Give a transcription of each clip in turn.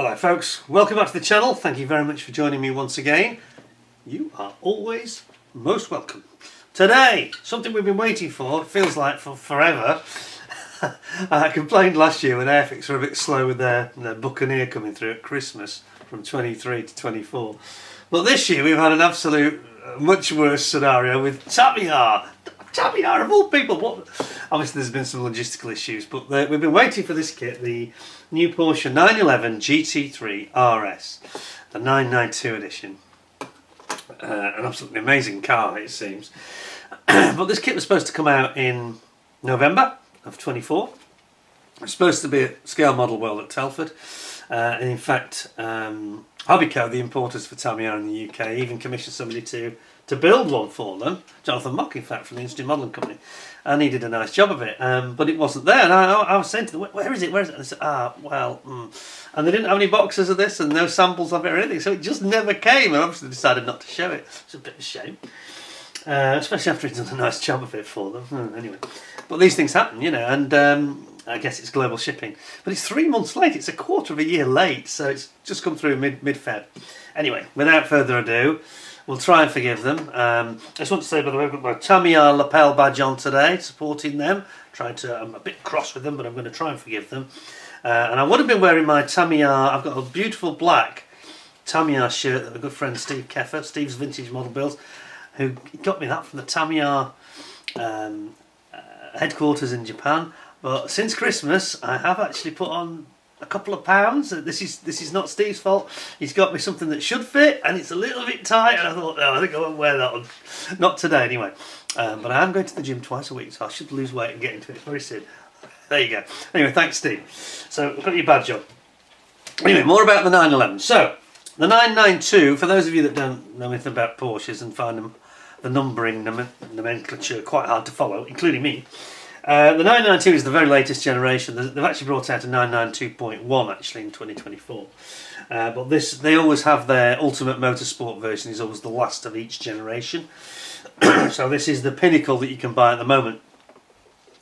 Hello folks, welcome back to the channel. Thank you very much for joining me once again. You are always most welcome. Today, something we've been waiting for, it feels like for forever. I complained last year when Airfix were a bit slow with their Buccaneer coming through at Christmas from 23 to 24. But this year we've had an absolute much worse scenario with Tamiya. Tamiya of all people. Obviously there's been some logistical issues, but we've been waiting for this kit, the new Porsche 911 GT3RS, the 992 edition. An absolutely amazing car, it seems. But this kit was supposed to come out in November of 24. It's supposed to be at Scale Model World at Telford. And in fact, Hobbyco, the importers for Tamiya in the UK, even commissioned somebody to build one for them. Jonathan Mock, in fact, from the Industry Modelling Company. And he did a nice job of it, but it wasn't there. And I was saying to them, where is it? Where is it? And they said, And they didn't have any boxes of this and no samples of it or anything, so it just never came. And obviously decided not to show it. It's a bit of a shame. Especially after he'd done a nice job of it for them. Anyway, but these things happen, you know, and I guess it's global shipping. But it's 3 months late. It's a quarter of a year late, so it's just come through mid-Feb. Anyway, without further ado, we'll try and forgive them. I just want to say, by the way, I've got my Tamiya lapel badge on today, supporting them. I'm a bit cross with them, but I'm going to try and forgive them. And I would have been wearing my Tamiya. I've got a beautiful black Tamiya shirt that my good friend Steve Keffer, Steve's Vintage Model Builds, who got me that from the Tamiya headquarters in Japan. But since Christmas, I have actually put on a couple of pounds. This is not Steve's fault. He's got me something that should fit, and it's a little bit tight. And I thought, no, I think I won't wear that one. Not today, anyway. But I am going to the gym twice a week, so I should lose weight and get into it very soon. There you go. Anyway, thanks, Steve. So I've got your badge on. Anyway, more about the 911. So the 992, for those of you that don't know anything about Porsches and find them the numbering nomenclature quite hard to follow, including me. The 992 is the very latest generation. They've actually brought out a 992.1 actually in 2024. But they always have their Ultimate Motorsport version, is always the last of each generation. So this is the pinnacle that you can buy at the moment.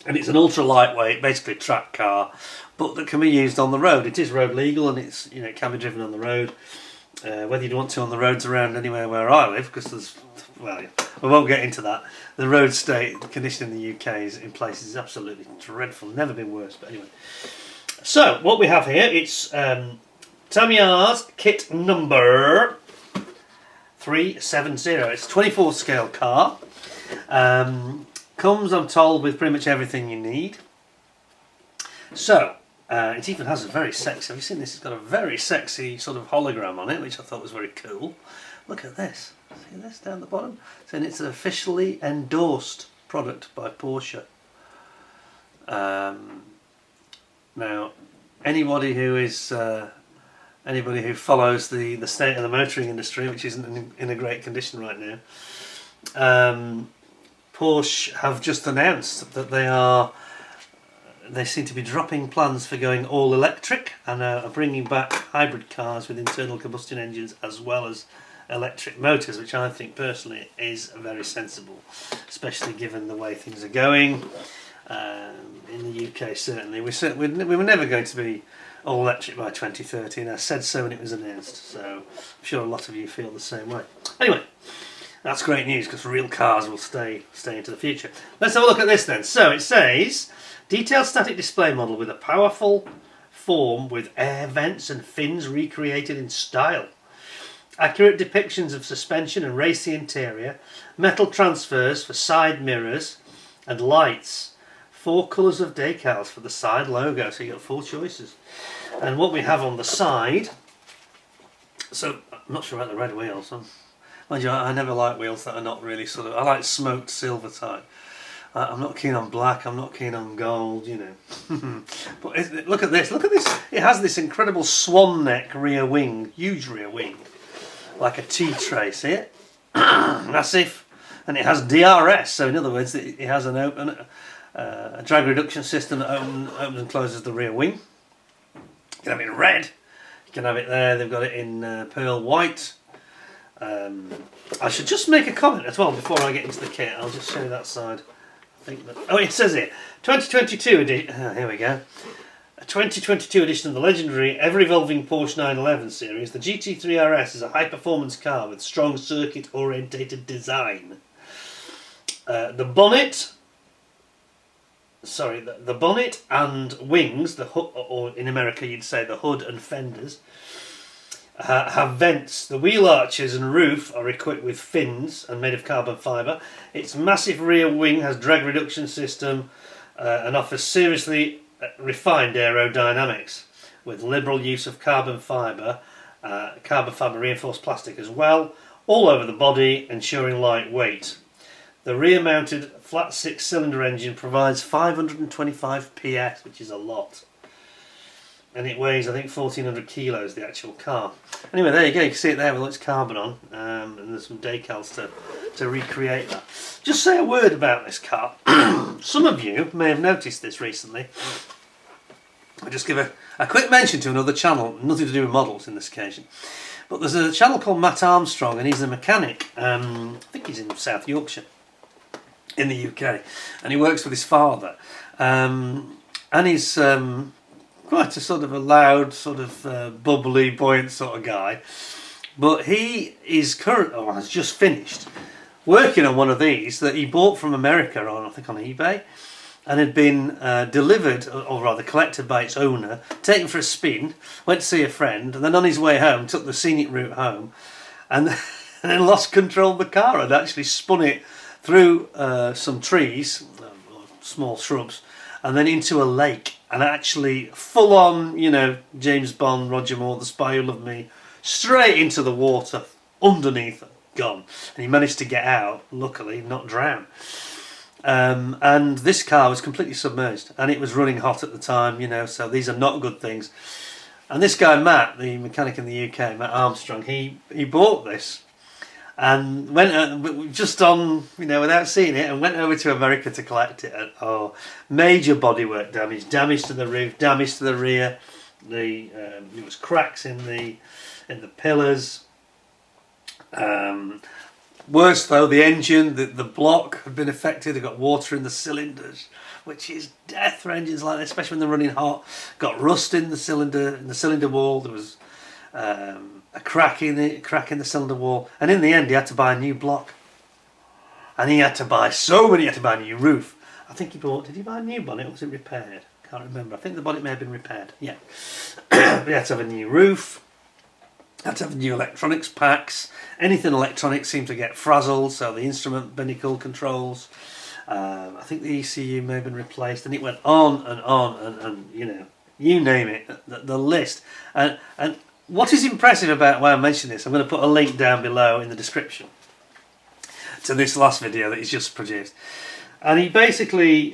And it's an ultra lightweight, basically track car, but that can be used on the road. It is road legal, and it's, you know, it can be driven on the road. Whether you'd want to on the roads around anywhere where I live, because there's, well, I won't get into that. The road state condition in the UK is in places is absolutely dreadful. Never been worse, but anyway. So what we have here, it's Tamiya's kit number 370. It's a 24 scale car. Comes, I'm told, with pretty much everything you need. So it even has a very sexy, have you seen this? It's got a very sexy sort of hologram on it, which I thought was very cool. Look at this. See this down the bottom? Saying it's an officially endorsed product by Porsche. Now, anybody who follows the state of the motoring industry, which isn't in a great condition right now, Porsche have just announced that they seem to be dropping plans for going all electric and are bringing back hybrid cars with internal combustion engines as well as electric motors, which I think personally is very sensible, especially given the way things are going in the UK. Certainly, we were never going to be all electric by 2030, and I said so when it was announced. So I'm sure a lot of you feel the same way. Anyway, that's great news because real cars will stay into the future. Let's have a look at this then. So it says, detailed static display model with a powerful form with air vents and fins recreated in style. Accurate depictions of suspension and racy interior. Metal transfers for side mirrors and lights. 4 colours of decals for the side logo, so you got 4 choices. And what we have on the side, so I'm not sure about the red wheels. Mind you, I never like wheels that are not really sort of, I like smoked silver type. I'm not keen on black, I'm not keen on gold, you know. But look at this, it has this incredible swan neck rear wing, huge rear wing, like a T-tray, see it? Massive. And it has DRS, so in other words, it has an open, a drag reduction system that opens and closes the rear wing. You can have it in red, you can have it there, they've got it in pearl white. I should just make a comment as well before I get into the kit. I'll just show you that side. I think that, oh, it says it 2022 edition. Here we go. a 2022 edition of the legendary ever-evolving Porsche 911 series, the GT3RS is a high-performance car with strong circuit-orientated design. The bonnet and wings, the hood, or in America you'd say the hood and fenders, have vents. The wheel arches and roof are equipped with fins and made of carbon fibre. Its massive rear wing has drag reduction system and offers seriously refined aerodynamics with liberal use of carbon fibre reinforced plastic as well, all over the body, ensuring lightweight. The rear-mounted flat 6-cylinder engine provides 525 PS, which is a lot. And it weighs, I think, 1,400 kilos, the actual car. Anyway, there you go. You can see it there with all its carbon on. And there's some decals to recreate that. Just say a word about this car. Some of you may have noticed this recently. I'll just give a quick mention to another channel, nothing to do with models in this occasion. But there's a channel called Mat Armstrong, and he's a mechanic. I think he's in South Yorkshire, in the UK. And he works with his father. And he's quite a sort of a loud, sort of bubbly, buoyant sort of guy. But he is has just finished working on one of these that he bought from America on, I think, on eBay, and had been delivered, or rather collected by its owner, taken for a spin, went to see a friend, and then on his way home took the scenic route home, and then lost control of the car and actually spun it through some trees, small shrubs, and then into a lake, and actually full on, you know, James Bond, Roger Moore, The Spy Who Loved Me, straight into the water, underneath, gone. And he managed to get out, luckily, not drown. And this car was completely submerged, and it was running hot at the time, you know, so these are not good things. And this guy, Matt, the mechanic in the UK, Mat Armstrong, he bought this and went just on, you know, without seeing it, and went over to America to collect it. And major bodywork damage to the roof, damage to the rear. There was cracks in the pillars. Worse though, the engine, the block had been affected. They got water in the cylinders, which is death for engines like this, especially when they're running hot. Got rust in the cylinder wall. There was a crack in the cylinder wall, and in the end he had to buy a new block, and he had to buy a new roof. I think did he buy a new bonnet, or was it repaired? Can't remember. I think the bonnet may have been repaired, yeah. But he had to have a new roof, had to have new electronics packs. Anything electronic seemed to get frazzled, so the instrument binnacle controls, I think the ECU may have been replaced, and it went on and you know, you name it, the list. And what is impressive about why I mention this, I'm going to put a link down below in the description to this last video that he's just produced. And he basically,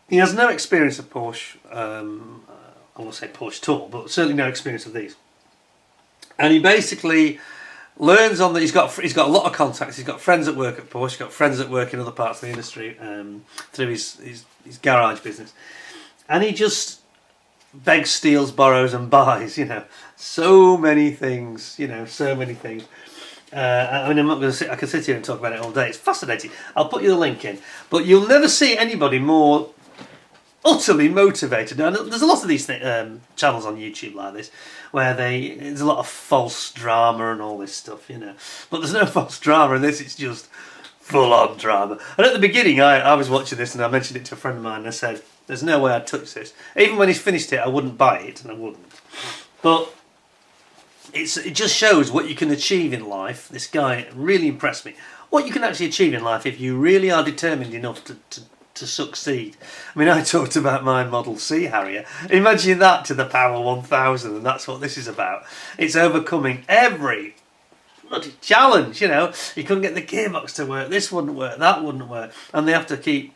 he has no experience of Porsche, I won't say Porsche at all, but certainly no experience of these. And he basically learns on that. He's got a lot of contacts. He's got friends that work at Porsche. He's got friends that work in other parts of the industry through his garage business. And he just begs, steals, borrows, and buys. You know, so many things. You know, so many things. I mean, I'm not going to I can sit here and talk about it all day. It's fascinating. I'll put you the link in. But you'll never see anybody more utterly motivated. Now, there's a lot of these channels on YouTube like this, where there's a lot of false drama and all this stuff, you know. But there's no false drama in this. It's just full-on drama. And at the beginning, I was watching this, and I mentioned it to a friend of mine, and I said, there's no way I'd touch this. Even when he's finished it, I wouldn't buy it, and I wouldn't. But it just shows what you can achieve in life. This guy really impressed me. What you can actually achieve in life if you really are determined enough to succeed. I mean, I talked about my Model C Harrier. Imagine that to the power 1000, and that's what this is about. It's overcoming every bloody challenge, you know. You couldn't get the gearbox to work, this wouldn't work, that wouldn't work, and they have to keep,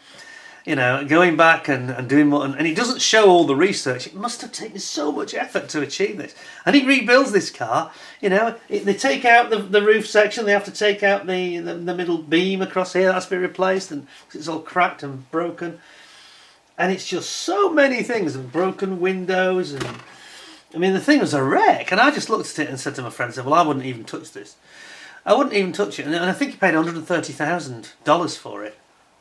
you know, going back and doing more, and it doesn't show all the research. It must have taken so much effort to achieve this. And he rebuilds this car, you know. They take out the roof section, they have to take out the middle beam across here, that has to be replaced, and it's all cracked and broken. And it's just so many things, and broken windows, and I mean, the thing was a wreck. And I just looked at it and said to my friend, well, I wouldn't even touch this. I wouldn't even touch it. And I think he paid $130,000 for it.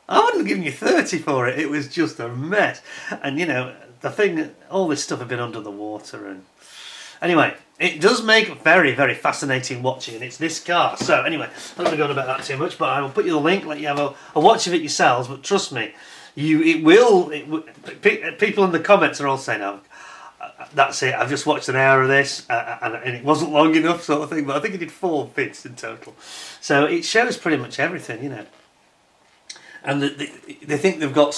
I wouldn't have given you 30 for it. It was just a mess. And, you know, the thing, all this stuff had been under the water, and anyway, it does make very, very fascinating watching, and it's this car. So anyway, I'm not going to go on about that too much, but I will put you the link, let you have a watch of it yourselves. But trust me, people in the comments are all saying, "Oh, that's it. I've just watched an hour of this, and it wasn't long enough," sort of thing. But I think it did 4 bits in total, so it shows pretty much everything, you know. And they think they've got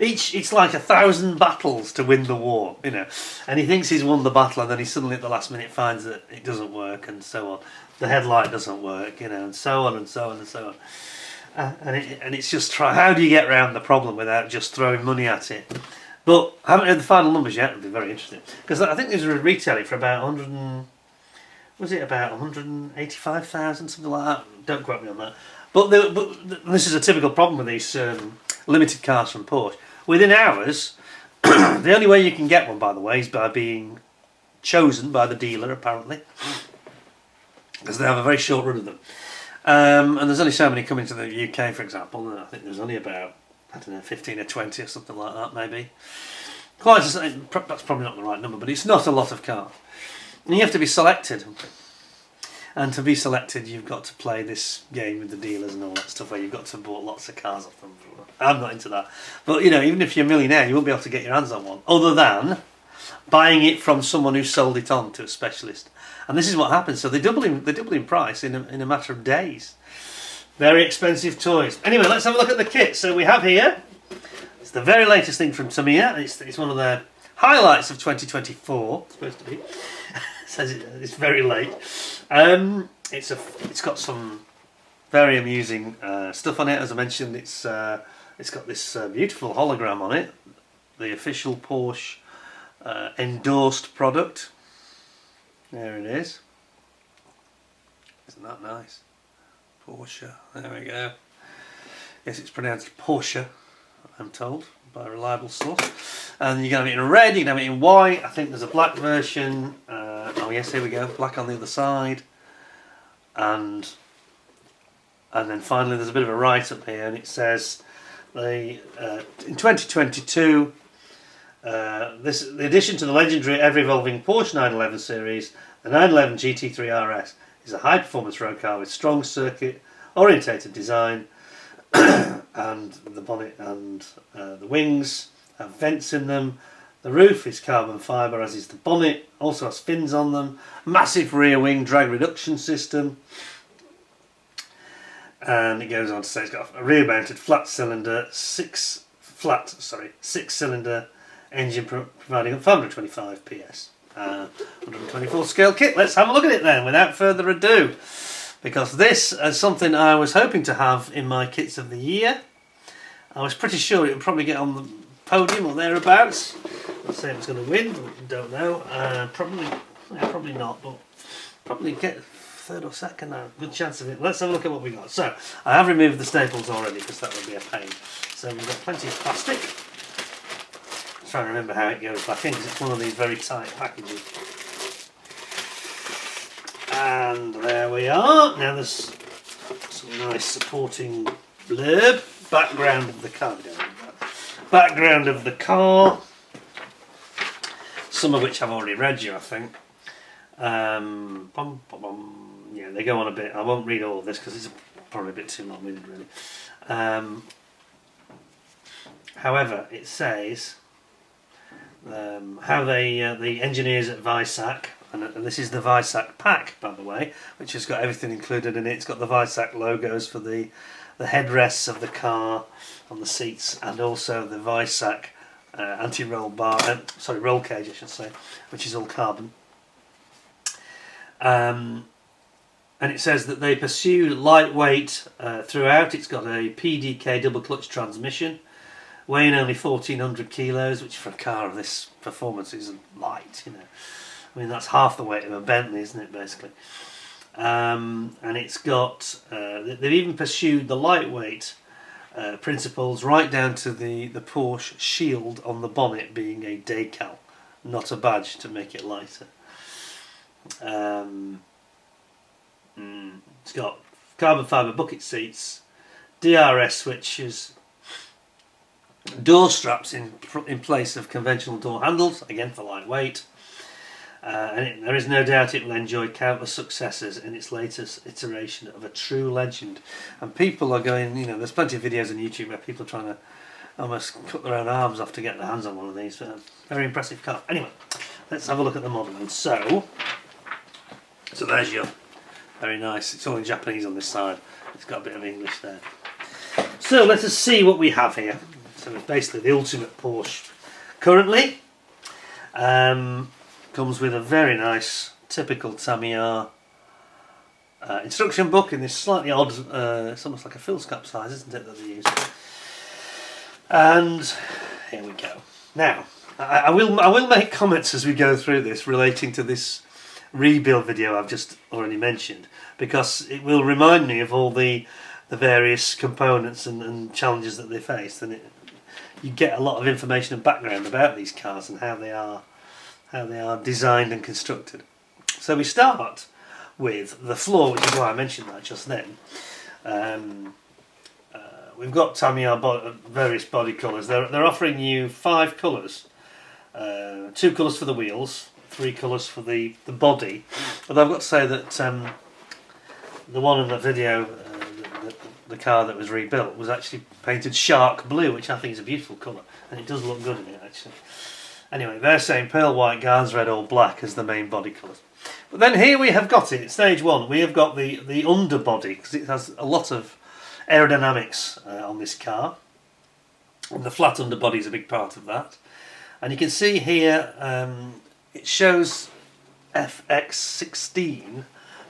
it's like 1,000 battles to win the war, you know. And he thinks he's won the battle, and then he suddenly at the last minute finds that it doesn't work, and so on. The headlight doesn't work, you know, and so on and so on and so on. And it's just how do you get around the problem without just throwing money at it? But I haven't heard the final numbers yet. It'll be very interesting, because I think there's a retailing for about 185,000, something like that. Don't quote me on that. But this is a typical problem with these limited cars from Porsche. Within hours, the only way you can get one, by the way, is by being chosen by the dealer, apparently, because they have a very short run of them. And there's only so many coming to the UK, for example, and I think there's only about, I don't know, 15 or 20 or something like that, maybe. That's probably not the right number, but it's not a lot of cars. And you have to be selected. And to be selected, you've got to play this game with the dealers and all that stuff, where you've got to bought lots of cars off them. I'm not into that. But, you know, even if you're a millionaire, you won't be able to get your hands on one, other than buying it from someone who sold it on to a specialist. And this is what happens. So they double in price in a matter of days. Very expensive toys. Anyway, let's have a look at the kit. So we have here, it's the very latest thing from Tamiya. It's one of their highlights of 2024. It's supposed to be. Says it's very late. It's got some very amusing stuff on it. As I mentioned, it's got this beautiful hologram on it, the official Porsche endorsed product. There it is. Isn't that nice? Porsche. There we go. Yes, it's pronounced Porsche, I'm told, by a reliable source. And you can have it in red, you can have it in white. I think there's a black version. Oh yes, here we go. Black on the other side. And then finally there's a bit of a write-up here, and it says in 2022, the addition to the legendary ever-evolving Porsche 911 series, the 911 GT3RS is a high-performance road car with strong circuit-orientated design, and the bonnet and the wings have vents in them. The roof is carbon fibre, as is the bonnet. Also has fins on them. Massive rear wing drag reduction system. And it goes on to say it's got a rear-mounted flat-cylinder, six-cylinder engine providing 525 PS. 124 scale kit. Let's have a look at it then, without further ado. Because this is something I was hoping to have in my kits of the year. I was pretty sure it would probably get on the podium or thereabouts. I'd say it was going to win, but don't know. Probably not, but probably get third or second now. Good chance of it. Let's have a look at what we got. So, I have removed the staples already, because that would be a pain. So we've got plenty of plastic. I'm trying to remember how it goes back in, because it's one of these very tight packages. And there we are. Now there's some nice supporting blurb. Background of the car. Background of the car. Some of which I've already read you, I think. Yeah, they go on a bit. I won't read all of this because it's probably a bit too long-winded, really. However, it says how the engineers at Visac, and this is the Visac pack, by the way, which has got everything included in it. It's got the Visac logos for the headrests of the car on the seats, and also the Visac anti-roll bar, roll cage I should say, which is all carbon. And it says that they pursued lightweight throughout. It's got a PDK double clutch transmission, weighing only 1,400 kilos, which for a car of this performance is light, you know. I mean, that's half the weight of a Bentley, isn't it, basically? And it's got, they've even pursued the lightweight principles right down to the Porsche shield on the bonnet being a decal, not a badge, to make it lighter. It's got carbon fibre bucket seats, DRS switches, Door straps in place of conventional door handles, again for lightweight. There is no doubt it will enjoy countless successors in its latest iteration of a true legend. And people are going, you know, there's plenty of videos on YouTube where people are trying to almost cut their own arms off to get their hands on one of these. Very impressive car. Anyway, let's have a look at the model. And so there's your, very nice, it's all in Japanese on this side. It's got a bit of English there. So let us see what we have here. So it's basically the ultimate Porsche currently. Comes with a very nice, typical Tamiya instruction book in this slightly odd, it's almost like a foolscap size, isn't it, that they use. And here we go. Now, I will make comments as we go through this relating to this rebuild video I've just already mentioned, because it will remind me of all the various components and challenges that they faced, and you get a lot of information and background about these cars and how they are designed and constructed. So we start with the floor, which is why I mentioned that just then. We've got Tamiya various body colours. They're offering you 5 colours. 2 colours for the wheels, 3 colours for the body. But I've got to say that the one in the video, the car that was rebuilt, was actually painted shark blue, which I think is a beautiful colour, and it does look good in it actually. Anyway, they're saying pearl white, guards red or black as the main body colours. But then here we have got it, stage 1. We have got the underbody, because it has a lot of aerodynamics on this car. And the flat underbody is a big part of that. And you can see here, it shows FX16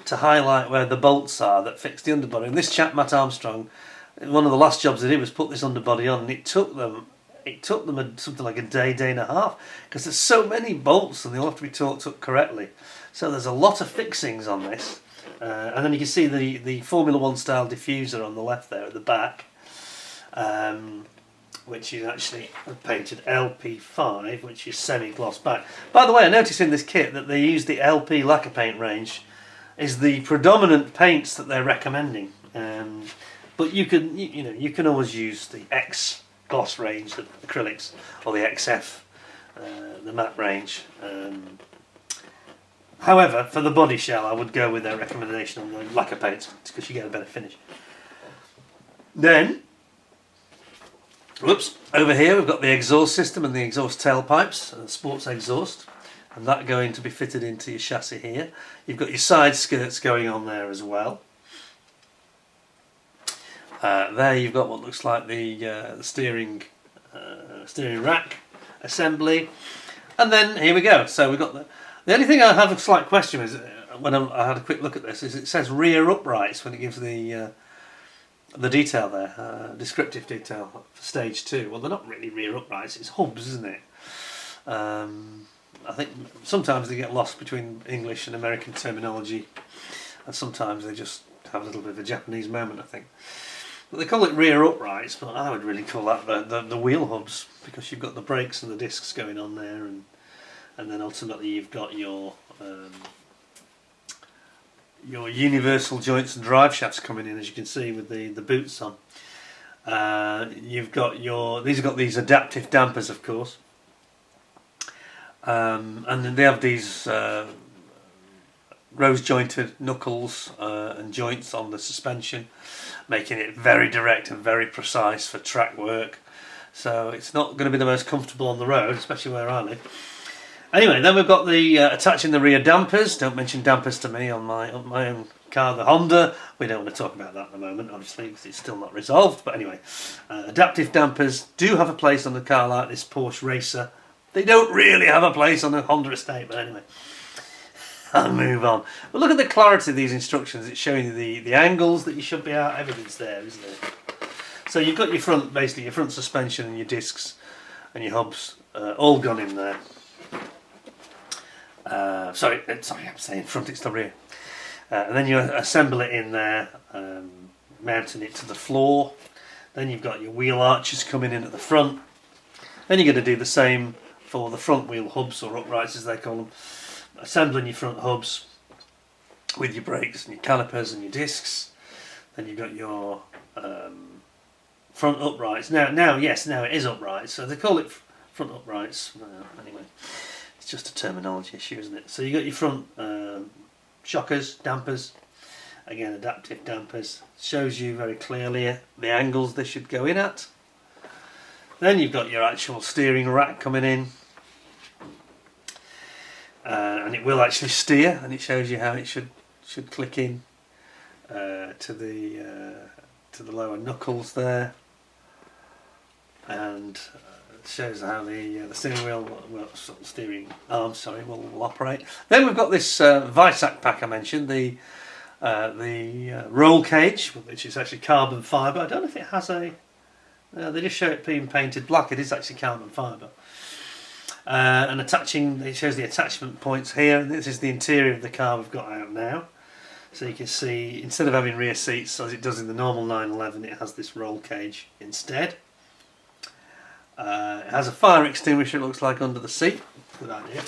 to highlight where the bolts are that fix the underbody. And this chap, Mat Armstrong, one of the last jobs they did was put this underbody on, and it took them something like a day and a half, because there's so many bolts and they all have to be torqued up correctly. So there's a lot of fixings on this. And then you can see the Formula 1 style diffuser on the left there at the back, which is actually painted LP5, which is semi-gloss back. By the way, I noticed in this kit that they use the LP lacquer paint range is the predominant paints that they're recommending. But you can always use the X gloss range, the acrylics, or the XF, the matte range. However, for the body shell, I would go with their recommendation on the lacquer paints, because you get a better finish. Then, over here we've got the exhaust system and the exhaust tailpipes, sports exhaust, and that going to be fitted into your chassis here. You've got your side skirts going on there as well. There you've got what looks like the steering rack assembly, and then here we go. So we've got the only thing I have a slight question is when I had a quick look at this, is it says rear uprights when it gives the detail there, descriptive detail for stage 2. Well, they're not really rear uprights; it's hubs, isn't it? I think sometimes they get lost between English and American terminology, and sometimes they just have a little bit of a Japanese moment, I think. But they call it rear uprights, but I would really call that the wheel hubs, because you've got the brakes and the discs going on there, and then ultimately you've got your universal joints and drive shafts coming in, as you can see with the boots on. You've got these have got these adaptive dampers, of course, and then they have these rose jointed knuckles and joints on the suspension, making it very direct and very precise for track work. So it's not going to be the most comfortable on the road, especially where I live. Anyway, then we've got the attaching the rear dampers. Don't mention dampers to me on my own car, the Honda. We don't want to talk about that at the moment, obviously, because it's still not resolved. But anyway, adaptive dampers do have a place on a car like this Porsche Racer. They don't really have a place on a Honda estate, but anyway, I'll move on. But look at the clarity of these instructions. It's showing you the angles that you should be at. Everything's there, isn't it? So you've got your front, basically your front suspension and your discs and your hubs all gone in there. Sorry, I'm saying front, it's the rear. And then you assemble it in there, mounting it to the floor. Then you've got your wheel arches coming in at the front. Then you're going to do the same for the front wheel hubs, or uprights as they call them. Assembling your front hubs with your brakes and your calipers and your discs. Then you've got your front uprights. Now it is upright, so they call it front uprights. Anyway, it's just a terminology issue, isn't it? So you got your front shockers, dampers, again adaptive dampers. Shows you very clearly the angles they should go in at. Then you've got your actual steering rack coming in, and it will actually steer, and it shows you how it should click in to the lower knuckles there, and it shows how the steering wheel, steering arm, will operate. Then we've got this Visac pack I mentioned, the roll cage, which is actually carbon fibre. I don't know if it has a. They just show it being painted black. It is actually carbon fibre. And attaching, it shows the attachment points here. This is the interior of the car we've got out now. So you can see, instead of having rear seats as it does in the normal 911, it has this roll cage instead. It has a fire extinguisher, it looks like, under the seat. Good idea.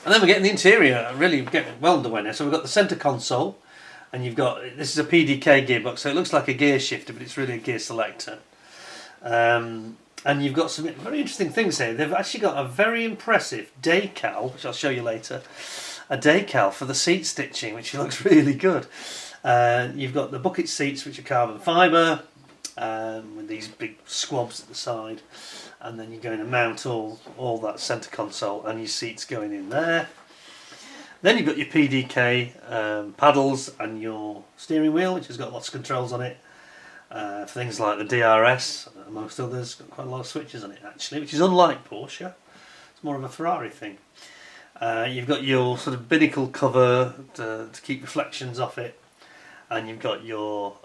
And then we're getting the interior really getting well underway now. So we've got the centre console, and you've got, this is a PDK gearbox, so it looks like a gear shifter, but it's really a gear selector. And you've got some very interesting things here. They've actually got a very impressive decal, which I'll show you later. A decal for the seat stitching, which looks really good. You've got the bucket seats, which are carbon fibre, with these big squabs at the side, and then you're going to mount all that centre console and your seats going in there. Then you've got your PDK paddles and your steering wheel, which has got lots of controls on it, for things like the DRS, amongst others. Got quite a lot of switches on it actually, which is unlike Porsche. It's more of a Ferrari thing. You've got your sort of binnacle cover to keep reflections off it, and you've got your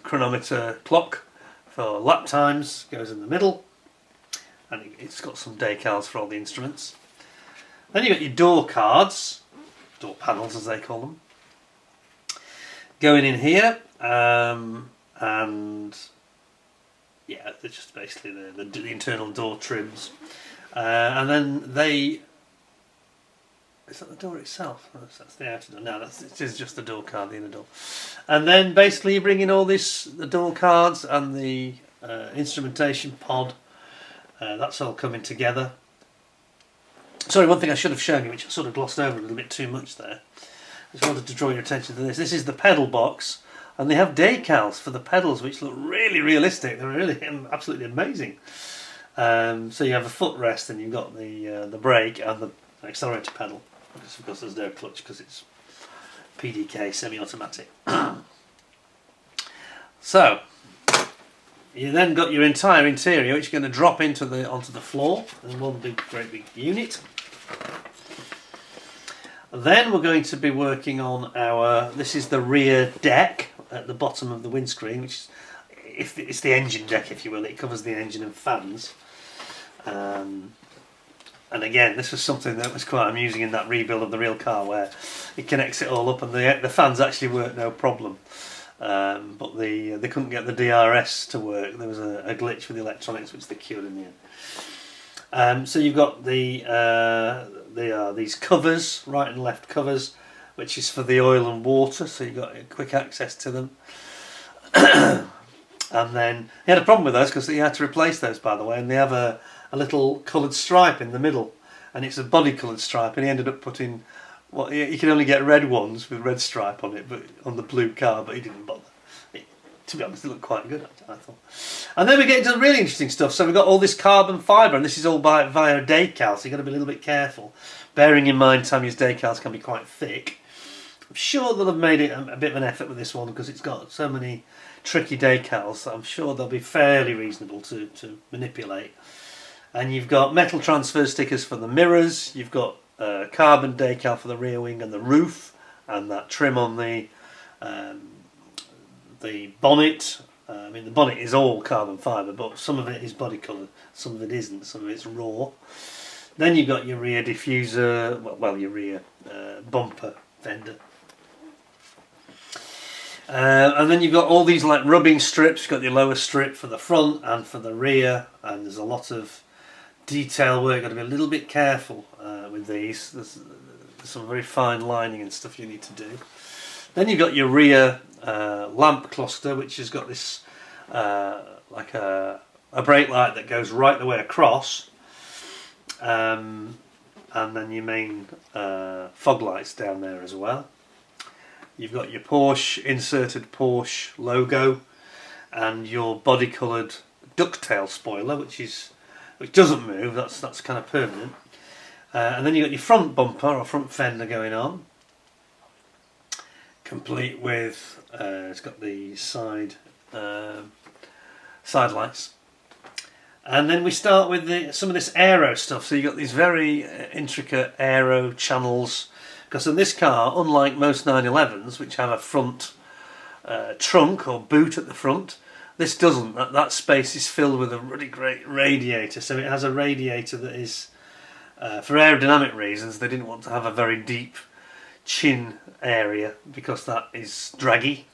chronometer clock for lap times, goes in the middle, and it's got some decals for all the instruments. Then you've got your door cards, door panels as they call them, going in here, and yeah, they're just basically the internal door trims, and then is that the door itself? Oh, that's the outer door. No, it is just the door card, the inner door. And then basically you bring in all this, the door cards and the instrumentation pod. That's all coming together. Sorry, one thing I should have shown you, which I sort of glossed over a little bit too much there. I just wanted to draw your attention to this. This is the pedal box, and they have decals for the pedals, which look really realistic. They're really absolutely amazing. So you have a footrest, and you've got the brake and the accelerator pedal. Of course there's no clutch because it's PDK semi-automatic. So you then got your entire interior, which you're going to drop onto the floor in one great big unit. Then we're going to be working on this is the rear deck at the bottom of the windscreen, which is it's the engine deck, if you will. It covers the engine and fans. And again, this was something that was quite amusing in that rebuild of the real car, where it connects it all up, and the fans actually work no problem. But they couldn't get the DRS to work. There was a glitch with the electronics, which they cured in the end. So you've got these covers, right and left covers, which is for the oil and water, so you've got quick access to them. And then he had a problem with those because he had to replace those, by the way, and they have a little coloured stripe in the middle, and it's a body coloured stripe, and he ended up putting, well, you can only get red ones with red stripe on it, but on the blue car, but he didn't bother. To be honest, it looked quite good, I thought. And then we get into the really interesting stuff. So we've got all this carbon fibre, and this is all via decal, so you've got to be a little bit careful, bearing in mind Tamiya's decals can be quite thick. I'm sure they'll have made it a bit of an effort with this one, because it's got so many tricky decals that I'm sure they'll be fairly reasonable to manipulate. And you've got metal transfer stickers for the mirrors, you've got carbon decal for the rear wing and the roof, and that trim on the bonnet. I mean, the bonnet is all carbon fibre, but some of it is body coloured, some of it isn't, some of it's raw. Then you've got your rear diffuser, well your rear bumper fender. And then you've got all these like rubbing strips. You've got your lower strip for the front and for the rear, and there's a lot of detail work. You've got to be a little bit careful with these. There's some very fine lining and stuff you need to do. Then you've got your rear lamp cluster, which has got this like a brake light that goes right the way across, and then your main fog lights down there as well. You've got your Porsche inserted Porsche logo and your body coloured ducktail spoiler, which doesn't move. That's kind of permanent. And then you've got your front bumper or front fender going on, complete with it's got the side lights. And then we start with some of this aero stuff. So you've got these very intricate aero channels, because in this car, unlike most 911s which have a front trunk or boot at the front, this doesn't. That space is filled with a really great radiator. So it has a radiator that is, for aerodynamic reasons, they didn't want to have a very deep chin area because that is draggy.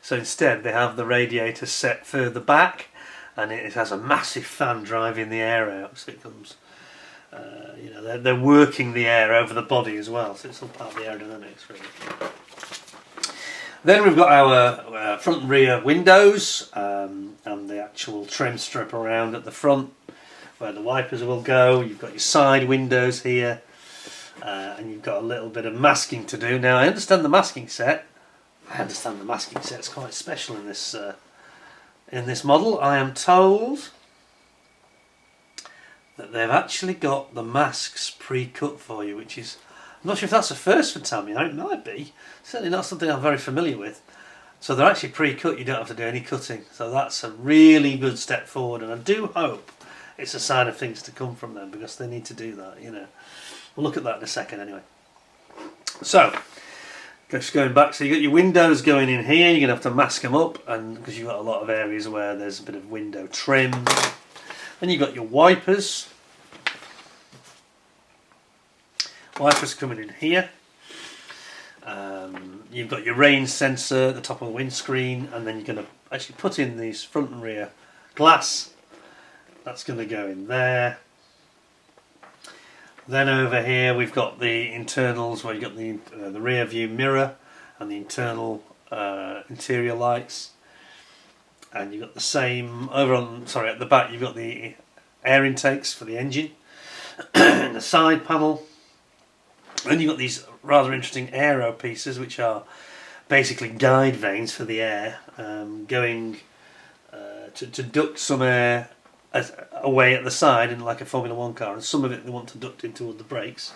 So instead they have the radiator set further back, and it has a massive fan driving the air out, so it comes, they're working the air over the body as well, so it's all part of the aerodynamics really. Then we've got our front and rear windows, and the actual trim strip around at the front where the wipers will go. You've got your side windows here, and you've got a little bit of masking to do. Now I understand the masking set. It's quite special in this model. I am told that they've actually got the masks pre-cut for you, which is, I'm not sure if that's a first for Tamiya. It might be. Certainly not something I'm very familiar with. So they're actually pre-cut, you don't have to do any cutting. So that's a really good step forward, and I do hope it's a sign of things to come from them, because they need to do that, We'll look at that in a second anyway. So, just going back, so you got your windows going in here, you're going to have to mask them up, and because you've got a lot of areas where there's a bit of window trim. Then you've got your wipers. Wipers coming in here. You've got your rain sensor at the top of the windscreen, and then you're going to actually put in these front and rear glass. That's going to go in there. Then over here we've got the internals, where you've got the rear view mirror and the internal interior lights. And you've got the same over on, at the back you've got the air intakes for the engine in the side panel. Then you've got these rather interesting aero pieces, which are basically guide vanes for the air, going to duct some air away at the side in like a Formula 1 car, and some of it they want to duct in toward the brakes.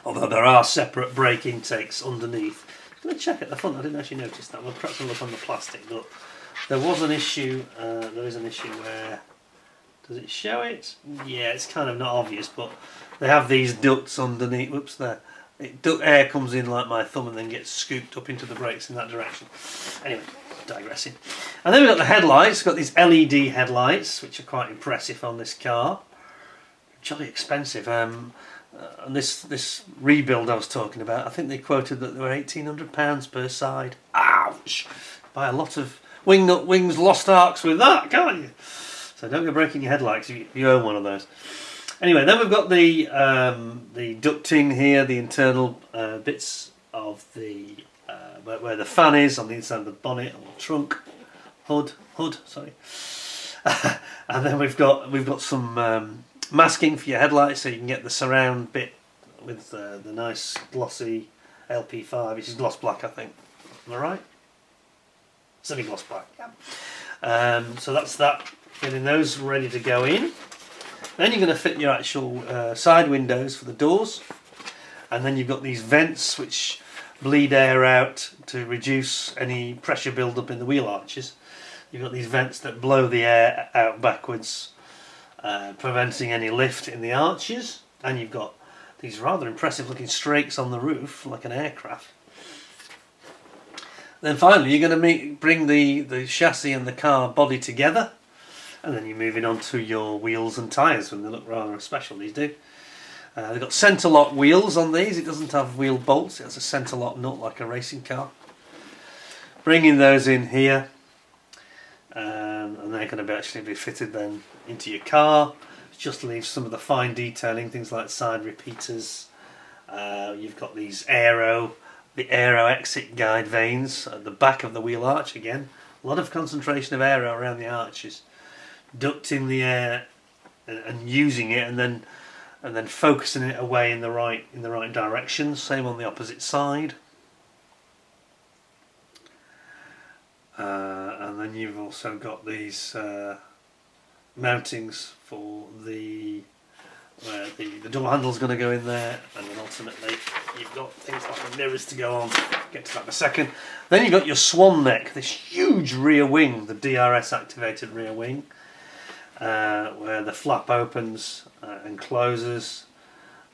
Although there are separate brake intakes underneath. I'm going to check at the front, I didn't actually notice that. Well, perhaps I'll look on the plastic, but there was an issue, there is an issue where, does it show it? Yeah, it's kind of not obvious, but they have these ducts underneath. Whoops, there. Air comes in like my thumb and then gets scooped up into the brakes in that direction. Anyway, digressing. And then we've got the headlights. We've got these LED headlights, which are quite impressive on this car. Jolly expensive. And this rebuild I was talking about, I think they quoted that they were £1,800 per side. Ouch! Buy a lot of wing nut wings, lost arcs with that, can't you? So don't go breaking your headlights if you own one of those. Anyway, then we've got the ducting here, the internal bits of the where the fan is on the inside of the bonnet or trunk, hood. Sorry. And then we've got some masking for your headlights, so you can get the surround bit with the nice glossy LP5, which is gloss black, I think. Am I right? Semi-gloss black. Yeah. So that's that. Getting those ready to go in. Then you're going to fit your actual side windows for the doors, and then you've got these vents which bleed air out to reduce any pressure build up in the wheel arches. You've got these vents that blow the air out backwards, preventing any lift in the arches, and you've got these rather impressive looking strakes on the roof like an aircraft. Then finally you're going to bring the chassis and the car body together. And then you're moving on to your wheels and tyres, when they look rather special, these do. They've got centre lock wheels on these. It doesn't have wheel bolts, it has a centre lock nut like a racing car. Bringing those in here, and they're going to actually be fitted then into your car. Just leaves some of the fine detailing, things like side repeaters. You've got these the aero exit guide vanes at the back of the wheel arch again. A lot of concentration of air around the arches, ducting the air and using it, and then focusing it away in the right direction. Same on the opposite side. And then you've also got these mountings for where the door handle's going to go in there, and then ultimately you've got things like the mirrors to go on. Get to that in a second. Then you've got your swan neck, this huge rear wing, the DRS activated rear wing, where the flap opens and closes.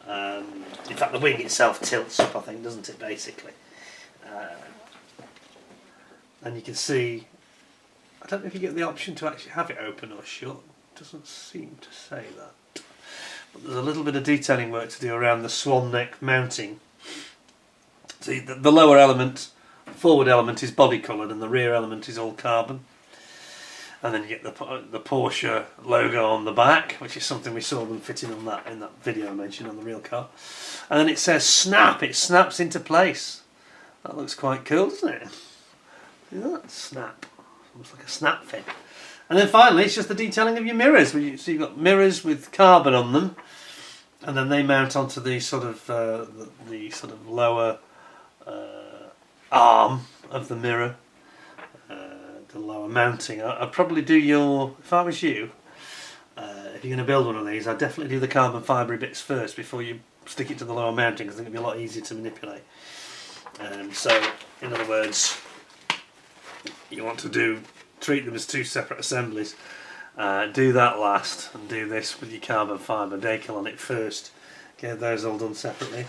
In fact, the wing itself tilts up, I think, doesn't it, basically? And you can see, I don't know if you get the option to actually have it open or shut. It doesn't seem to say that. But there's a little bit of detailing work to do around the swan neck mounting. See, the lower element, forward element, is body coloured, and the rear element is all carbon. And then you get the Porsche logo on the back, which is something we saw them fitting on in that video I mentioned on the real car. And then it says snap. It snaps into place. That looks quite cool, doesn't it? See that? Snap. Almost like a snap fin. And then finally, it's just the detailing of your mirrors. So you've got mirrors with carbon on them, and then they mount onto the sort of lower arm of the mirror. The lower mounting. I'd probably do if I was you, if you're going to build one of these, I'd definitely do the carbon fibre bits first before you stick it to the lower mounting, because I think it'd be a lot easier to manipulate. So, in other words, you want to treat them as two separate assemblies. Do that last, and do this with your carbon fibre decal on it first. Get those all done separately.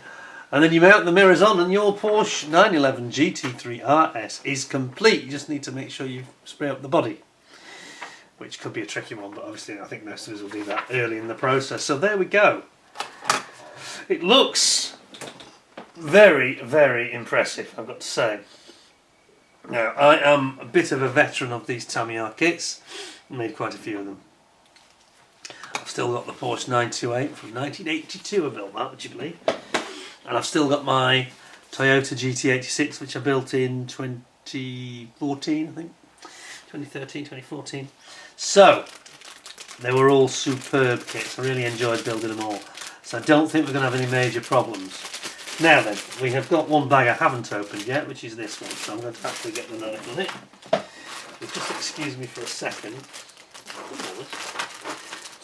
And then you mount the mirrors on, and your Porsche 911 GT3RS is complete. You just need to make sure you spray up the body, which could be a tricky one, but obviously I think most of us will do that early in the process. So there we go. It looks very, very impressive, I've got to say. Now, I am a bit of a veteran of these Tamiya kits. I made quite a few of them. I've still got the Porsche 928 from 1982. I built that, would you believe? And I've still got my Toyota GT86, which I built in 2014, I think. 2013, 2014. So, they were all superb kits. I really enjoyed building them all. So I don't think we're going to have any major problems. Now then, we have got one bag I haven't opened yet, which is this one. So I'm going to actually get the knife on it. So just excuse me for a second.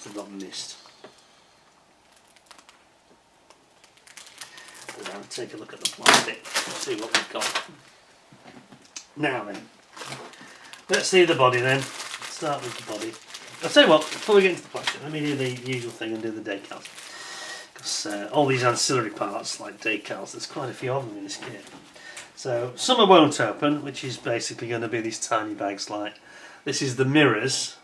I've got mist. Now take a look at the plastic, see what we've got. Now then, let's see the body then. Start with the body. I'll tell you what, before we get into the plastic, let me do the usual thing and do the decals. Because all these ancillary parts, like decals, there's quite a few of them in this kit. So, some I won't open, which is basically going to be these tiny bags like, this is the mirrors.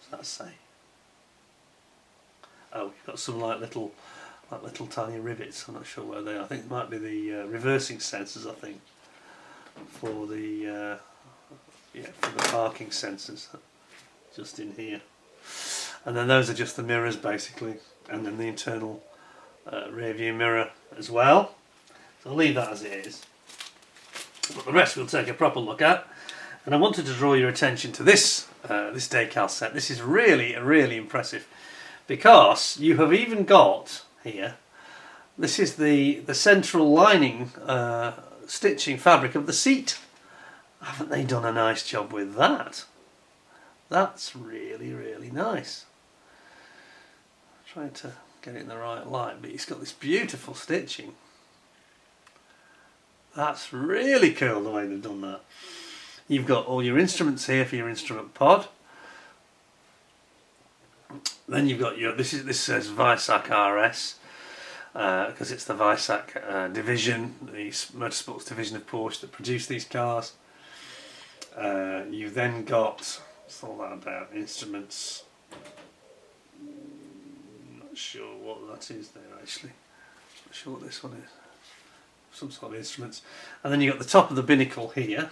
What's that say? Oh, we've got some like little tiny rivets. I'm not sure where they are. I think it might be the reversing sensors. I think for the parking sensors, just in here. And then those are just the mirrors basically, and then the internal rear view mirror as well. So I'll leave that as it is. But the rest we'll take a proper look at. And I wanted to draw your attention to this this decal set. This is really, really impressive. Because you have even got here, this is the central lining stitching fabric of the seat. Haven't they done a nice job with that? That's really, really nice. I'm trying to get it in the right light, but it's got this beautiful stitching. That's really cool the way they've done that. You've got all your instruments here for your instrument pod. Then you've got this says Weissach RS because it's the Weissach division, the motorsports division of Porsche that produce these cars. You've then got, what's all that about? Instruments. Not sure what that is there actually. Not sure what this one is. Some sort of instruments. And then you've got the top of the binnacle here.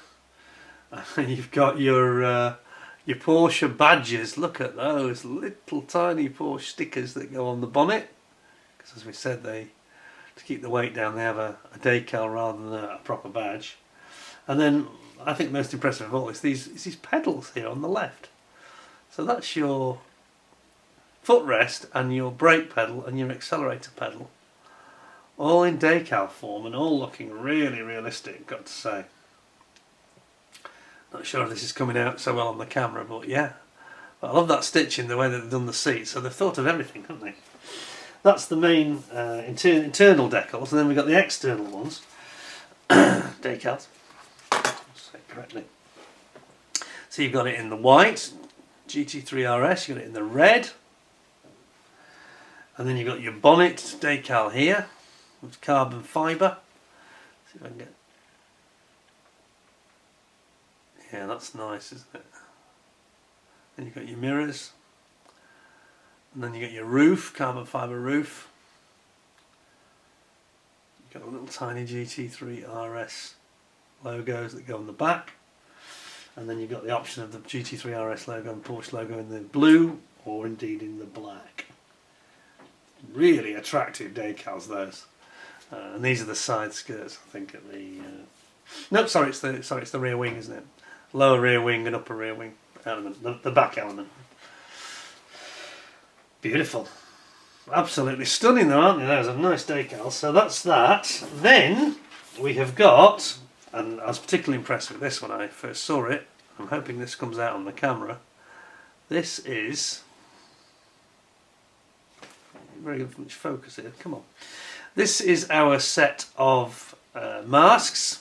And you've got your Porsche badges. Look at those little tiny Porsche stickers that go on the bonnet, because as we said, to keep the weight down, they have a decal rather than a proper badge. And then I think most impressive of all is these pedals here on the left. So that's your footrest and your brake pedal and your accelerator pedal, all in decal form and all looking really realistic, I've got to say. Not sure if this is coming out so well on the camera, but yeah. But I love that stitching, the way that they've done the seat, so they've thought of everything, haven't they? That's the main internal decals, and then we've got the external ones. Decals. Say it correctly. So you've got it in the white, GT3RS, you've got it in the red, and then you've got your bonnet decal here with carbon fibre. See if I can get. Yeah, that's nice, isn't it? Then you've got your mirrors, and then you get your roof, carbon fibre roof. You've got a little tiny GT3RS logos that go on the back, and then you've got the option of the GT3RS logo and Porsche logo in the blue, or indeed in the black. Really attractive decals, those. And these are the side skirts, I think, at the. No, sorry, it's the rear wing, isn't it? Lower rear wing and upper rear wing element, the back element. Beautiful. Absolutely stunning though, aren't they? Those are nice decals. So that's that. Then we have got, and I was particularly impressed with this when I first saw it. I'm hoping this comes out on the camera. This is very good for focus here. Come on. This is our set of masks.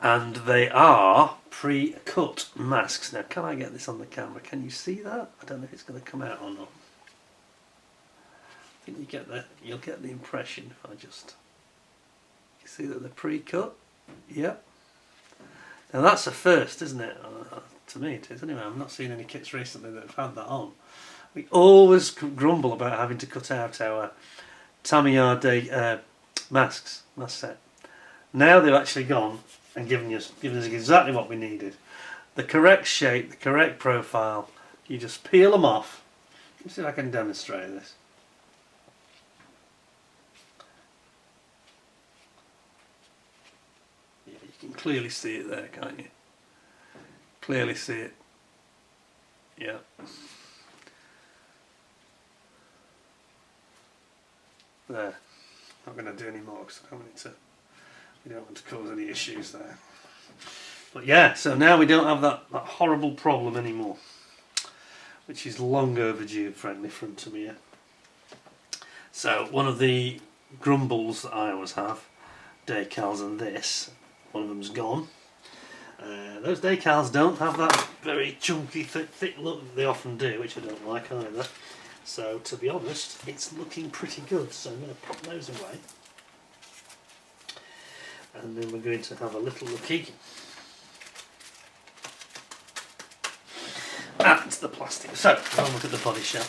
And they are pre-cut masks. Now, can I get this on the camera? Can you see that? I don't know if it's going to come out or not. I think you'll get the impression if I just. You see that they're pre-cut? Yep. Now that's a first, isn't it? To me, it is. Anyway, I've not seen any kits recently that have had that on. We always grumble about having to cut out our Tamiya mask set. Now they've actually gone and given us exactly what we needed. The correct shape, the correct profile. You just peel them off. Let me see if I can demonstrate this. Yeah, you can clearly see it there, can't you? Clearly see it. Yeah. There. Not going to do any more because I don't want it to. We don't want to cause any issues there. But yeah, so now we don't have that horrible problem anymore, which is long overdue, frankly, from Tamiya. So one of the grumbles that I always have, decals and this, one of them's gone. Those decals don't have that very chunky, thick look that they often do, which I don't like either. So to be honest, it's looking pretty good, so I'm going to put those away. And then we're going to have a little looky at the plastic. So, have a look at the body shell.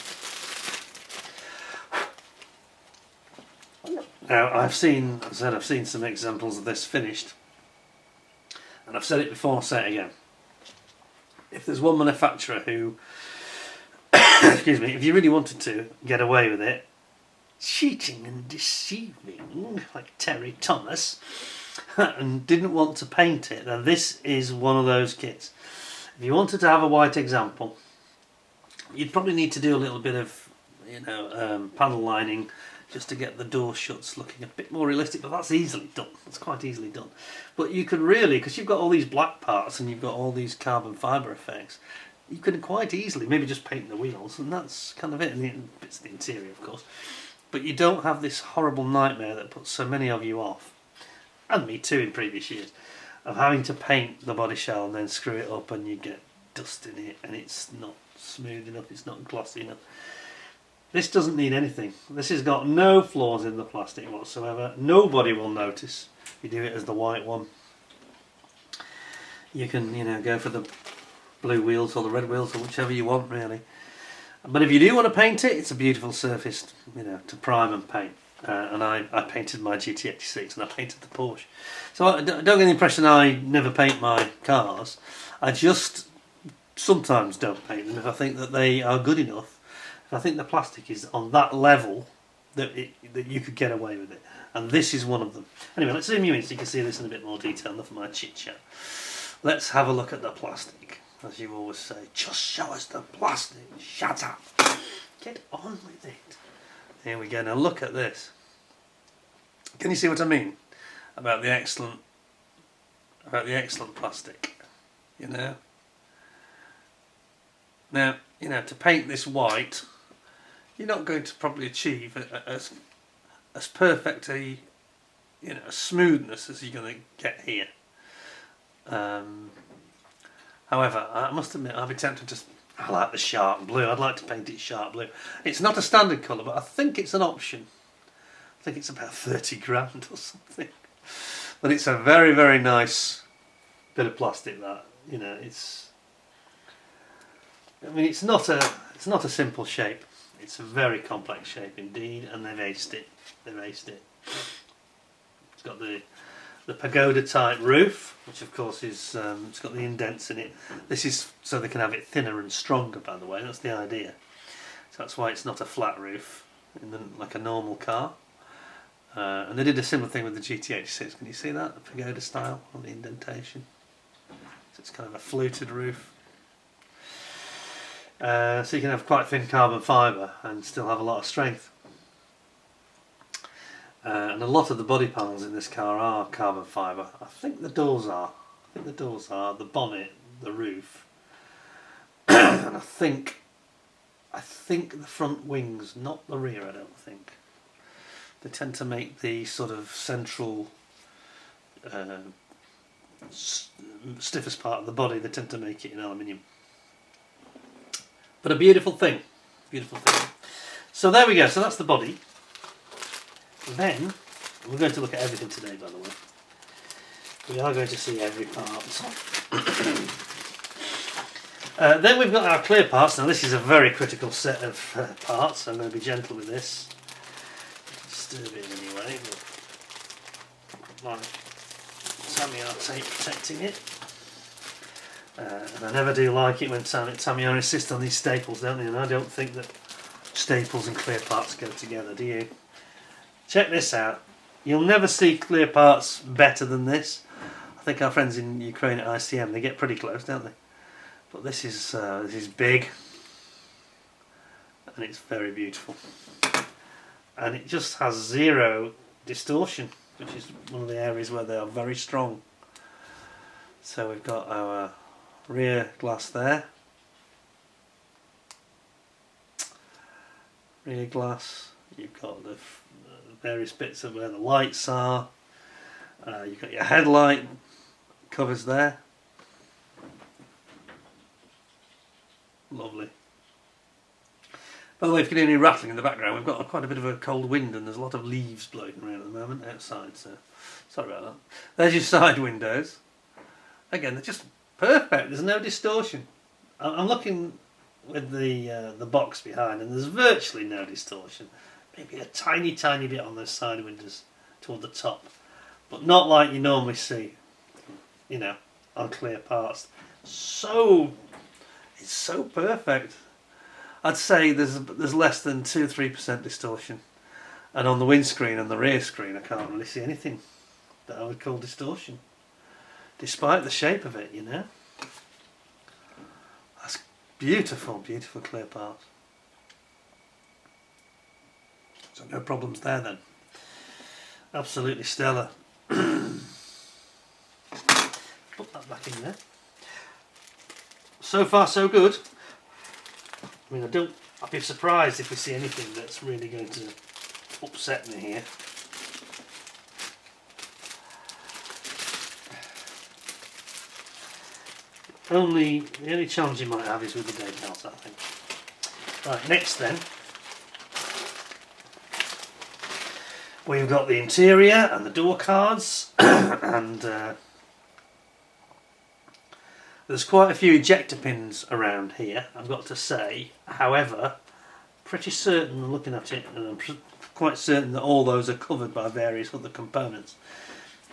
Now, I've seen some examples of this finished, and I've said it before, I'll say it again. If there's one manufacturer who, excuse me, if you really wanted to get away with it, cheating and deceiving, like Terry Thomas, and didn't want to paint it, then this is one of those kits. If you wanted to have a white example, you'd probably need to do a little bit of, panel lining just to get the door shuts looking a bit more realistic, but that's easily done. It's quite easily done. But you could really, because you've got all these black parts and you've got all these carbon fibre effects, you could quite easily maybe just paint the wheels, and that's kind of it, and bits of the interior, of course. But you don't have this horrible nightmare that puts so many of you off, and me too in previous years, of having to paint the body shell and then screw it up and you get dust in it and it's not smooth enough, it's not glossy enough. This doesn't need anything. This has got no flaws in the plastic whatsoever. Nobody will notice. You do it as the white one. You can, go for the blue wheels or the red wheels or whichever you want, really. But if you do want to paint it, it's a beautiful surface, to prime and paint. And I painted my GT86 and I painted the Porsche. So I don't get the impression I never paint my cars. I just sometimes don't paint them if I think that they are good enough. If I think the plastic is on that level, that you could get away with it, and this is one of them. Anyway, let's zoom you in so you can see this in a bit more detail. Enough of my chit chat. Let's have a look at the plastic. As you always say, just show us the plastic. Shut up. Get on with it. Here we go. Now look at this. Can you see what I mean about the excellent plastic? You know. Now, you know, to paint this white, you're not going to probably achieve as perfect a, you know, a smoothness as you're going to get here. However, I must admit, I'd be tempted to. I like the sharp blue. I'd like to paint it sharp blue. It's not a standard colour, but I think it's an option. I think it's about 30 grand or something. But it's a very, very nice bit of plastic. That, you know, it's. I mean, it's not a simple shape. It's a very complex shape indeed, and they've aced it. They've aced it. It's got the pagoda type roof, which of course is it's got the indents in it. This is so they can have it thinner and stronger, by the way. That's the idea. So that's why it's not a flat roof like a normal car. And they did a similar thing with the GT86. Can you see that? The pagoda style on the indentation. So it's kind of a fluted roof. So you can have quite thin carbon fibre and still have a lot of strength. And a lot of the body panels in this car are carbon fibre. I think the doors are. The bonnet, the roof, and I think the front wings, not the rear. I don't think. They tend to make the sort of central, stiffest part of the body. They tend to make it in aluminium. But a beautiful thing, beautiful thing. So there we go. So that's the body. Then, we're going to look at everything today, by the way. We are going to see every part. Then we've got our clear parts. Now this is a very critical set of parts, so I'm going to be gentle with this. Disturb it anyway. My Tamiya tape protecting it. And I never do like it when Tamiya insist on these staples, don't they? And I don't think that staples and clear parts go together, do you? Check this out. You'll never see clear parts better than this. I think our friends in Ukraine at ICM, they get pretty close, don't they? But this is big, and it's very beautiful, and it just has zero distortion, which is one of the areas where they are very strong. So we've got our rear glass there, rear glass. You've got the various bits of where the lights are. You've got your headlight covers there. Lovely. By the way, if you can hear any rattling in the background, we've got quite a bit of a cold wind and there's a lot of leaves blowing around at the moment outside, so sorry about that. There's your side windows. Again, they're just perfect. There's no distortion. I'm looking with the box behind, and there's virtually no distortion. Maybe a tiny bit on those side windows toward the top, but not like you normally see, you know, on clear parts. It's so perfect. I'd say there's less than 2-3% distortion, and on the windscreen and the rear screen I can't really see anything that I would call distortion, despite the shape of it, you know. That's beautiful clear parts. So no problems there then. Absolutely stellar. Put that back in there. So far so good. I mean, I'd be surprised if we see anything that's really going to upset me here. The only challenge you might have is with the decals, I think. Right, next then, we've got the interior and the door cards, and there's quite a few ejector pins around here, I've got to say. However, pretty certain, looking at it, and I'm quite certain that all those are covered by various other components,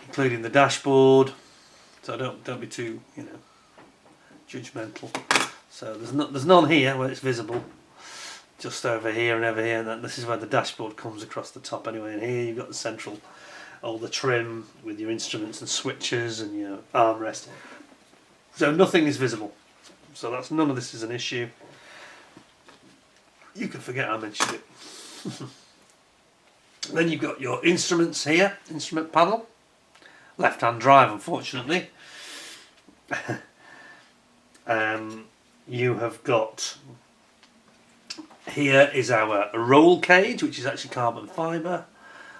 including the dashboard. So don't be too, you know, judgmental. So there's none here where it's visible. just over here and over here, and then this is where the dashboard comes across the top anyway, and here you've got the central, all the trim with your instruments and switches and your armrest. So nothing is visible. So that's, none of this is an issue. You can forget I mentioned it. Then you've got your instruments here, instrument panel. Left-hand drive, unfortunately. You have got, here is our roll cage, which is actually carbon fibre.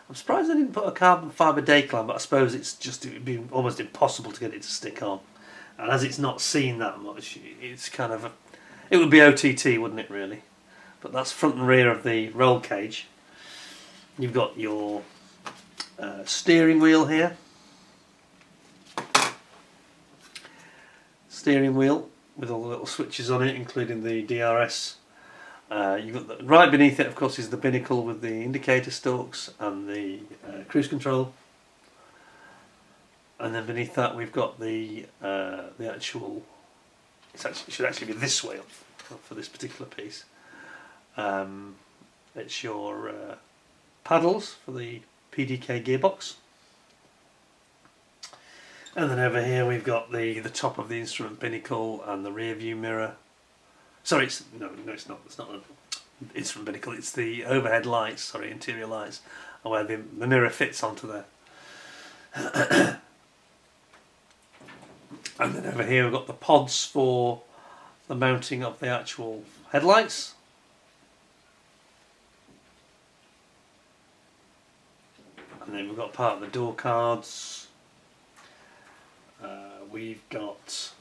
I'm surprised they didn't put a carbon fibre decline, but I suppose it would be almost impossible to get it to stick on. And as it's not seen that much, it's kind of it would be OTT, wouldn't it, really? But that's front and rear of the roll cage. You've got your steering wheel here. Steering wheel with all the little switches on it, including the DRS. You've got right beneath it, of course, is the binnacle with the indicator stalks and the cruise control. And then beneath that we've got the actual. It should actually be this way up for this particular piece. It's your paddles for the PDK gearbox. And then over here we've got the top of the instrument binnacle and the rear view mirror. Sorry, it's not. It's not an instrument binnacle. It's the overhead lights. Sorry, interior lights, where the mirror fits onto there. And then over here we've got the pods for the mounting of the actual headlights. And then we've got part of the door cards. We've got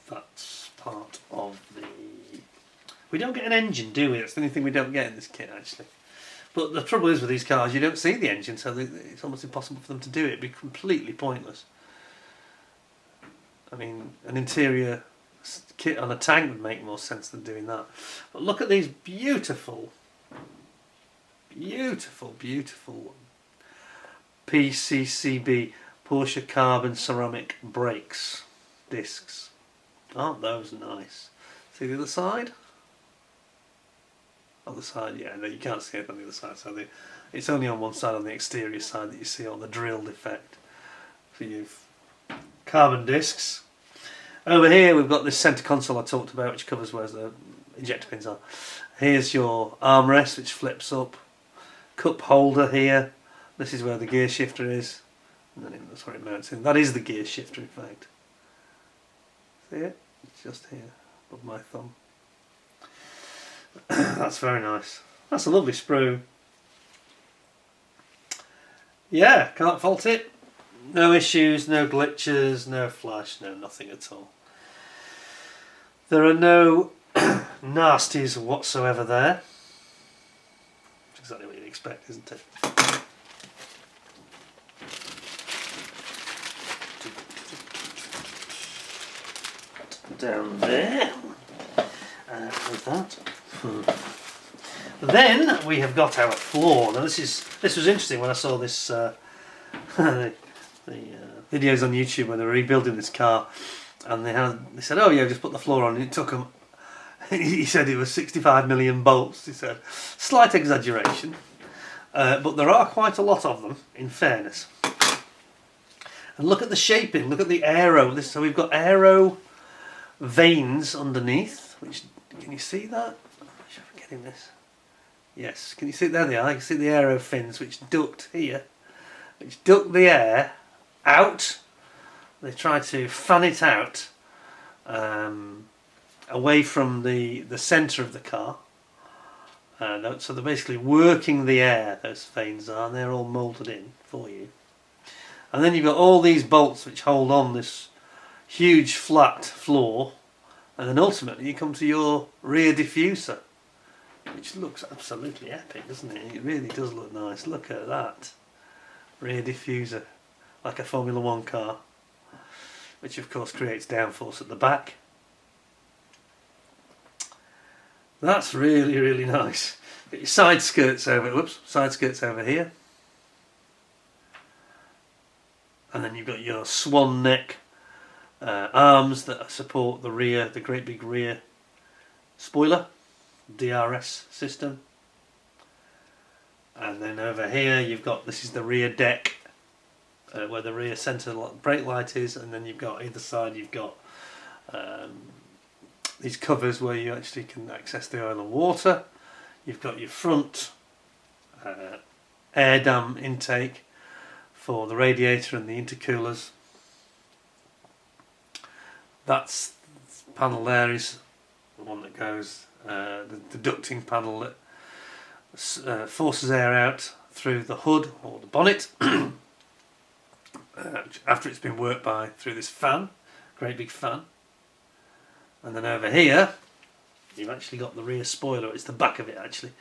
that's part of the. We don't get an engine, do we? That's the only thing we don't get in this kit, actually. But the trouble is with these cars, you don't see the engine, so it's almost impossible for them to do it. It'd be completely pointless. I mean, an interior kit on a tank would make more sense than doing that. But look at these beautiful, beautiful, beautiful PCCB Porsche carbon ceramic brakes discs. Aren't those nice? See the other side? Other side, yeah, no, you can't see it on the other side. So it's only on one side, on the exterior side, that you see all the drilled effect. So you've carbon discs. Over here we've got this centre console I talked about, which covers where the ejector pins are. Here's your armrest, which flips up. Cup holder here. This is where the gear shifter is. And then that's where it mounts in. That is the gear shifter, in fact. See it? It's just here, above my thumb. That's very nice. That's a lovely sprue. Yeah, can't fault it. No issues, no glitches, no flash, no nothing at all. There are no nasties whatsoever there. That's exactly what you'd expect, isn't it? Down there. With that. Then we have got our floor. Now this was interesting when I saw this the videos on YouTube when they were rebuilding this car, and they said, oh yeah, just put the floor on. And it took them. He said it was 65 million bolts. He said, slight exaggeration, but there are quite a lot of them, in fairness. And look at the shaping. Look at the aero. So we've got aero veins underneath. Which, can you see that? I'm forgetting this. Yes, can you see? There they are. You can see the aero fins which duct here, which duct the air out. They try to fan it out away from the centre of the car. So they're basically working the air, those vanes are, and they're all moulded in for you. And then you've got all these bolts which hold on this huge flat floor, and then ultimately you come to your rear diffuser, which looks absolutely epic, doesn't it? It really does look nice. Look at that rear diffuser, like a Formula 1 car, which of course creates downforce at the back. That's really, really nice. Get your side skirts over here, and then you've got your swan neck arms that support the rear, the great big rear spoiler. DRS system. And then over here you've got, this is the rear deck, where the rear centre brake light is, and then you've got either side you've got these covers where you actually can access the oil and water. You've got your front air dam intake for the radiator and the intercoolers. That's the panel there is the one that goes, the ducting panel that forces air out through the hood or the bonnet after it's been worked by through this fan, great big fan. And then over here you've actually got the rear spoiler. It's the back of it actually.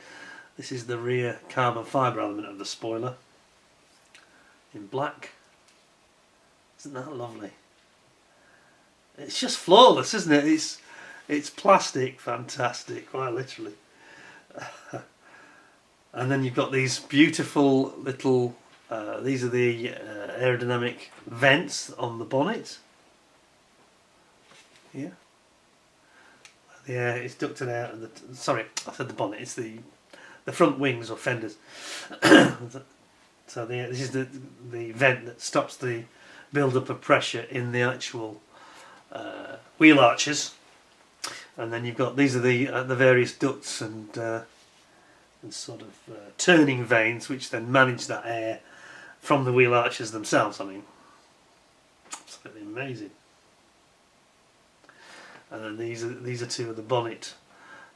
This is the rear carbon fibre element of the spoiler in black. Isn't that lovely? It's just flawless, isn't it? It's plastic fantastic, quite literally. And then you've got these beautiful little, these are the aerodynamic vents on the bonnet. Here. The air is ducted out, and sorry, I said the bonnet. It's the front wings or fenders. So this is the vent that stops the build-up of pressure in the actual wheel arches. And then you've got, these are the various ducts and sort of turning vanes which then manage that air from the wheel arches themselves. I mean, absolutely amazing. And then these are two of the bonnet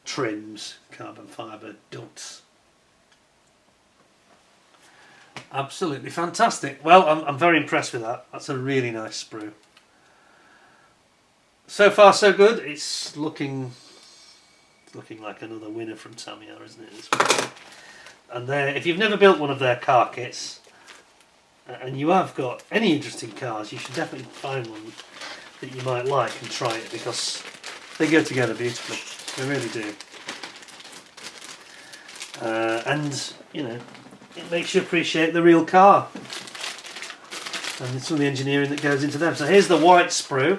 trims, carbon fibre ducts. Absolutely fantastic. Well, I'm very impressed with that. That's a really nice sprue. So far so good. It's looking like another winner from Tamiya, isn't it? This one. And if you've never built one of their car kits, and you have got any interesting cars, you should definitely find one that you might like and try it, because they go together beautifully. They really do. And you know, it makes you appreciate the real car and some of the engineering that goes into them. So here's the white sprue.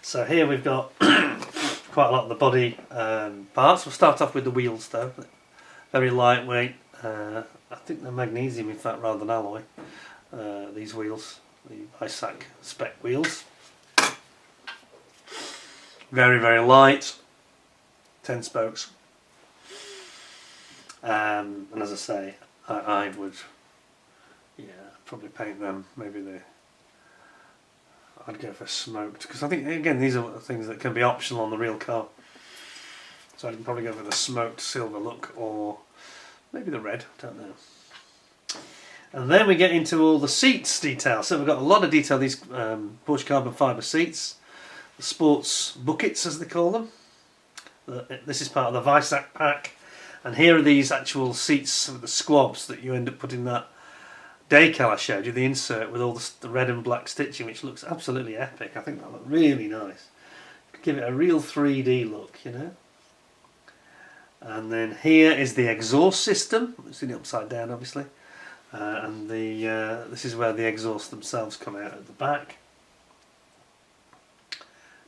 So here we've got quite a lot of the body parts. We'll start off with the wheels though. Very lightweight. I think they're magnesium in fact rather than alloy. These wheels, the ISAC spec wheels. Very, very light. 10 spokes. And as I say, I would, probably paint them. Maybe I'd go for smoked, because I think again these are things that can be optional on the real car. So I'd probably go for the smoked silver look, or maybe the red. Don't know. And then we get into all the seats detail. So we've got a lot of detail. These Porsche carbon fibre seats, the sports buckets as they call them. This is part of the Visac pack. And here are these actual seats with the squabs that you end up putting that decal I showed you, the insert with all the red and black stitching, which looks absolutely epic. I think that looks really nice. Give it a real 3D look, you know. And then here is the exhaust system. It's in the upside down, obviously. And this is where the exhausts themselves come out at the back.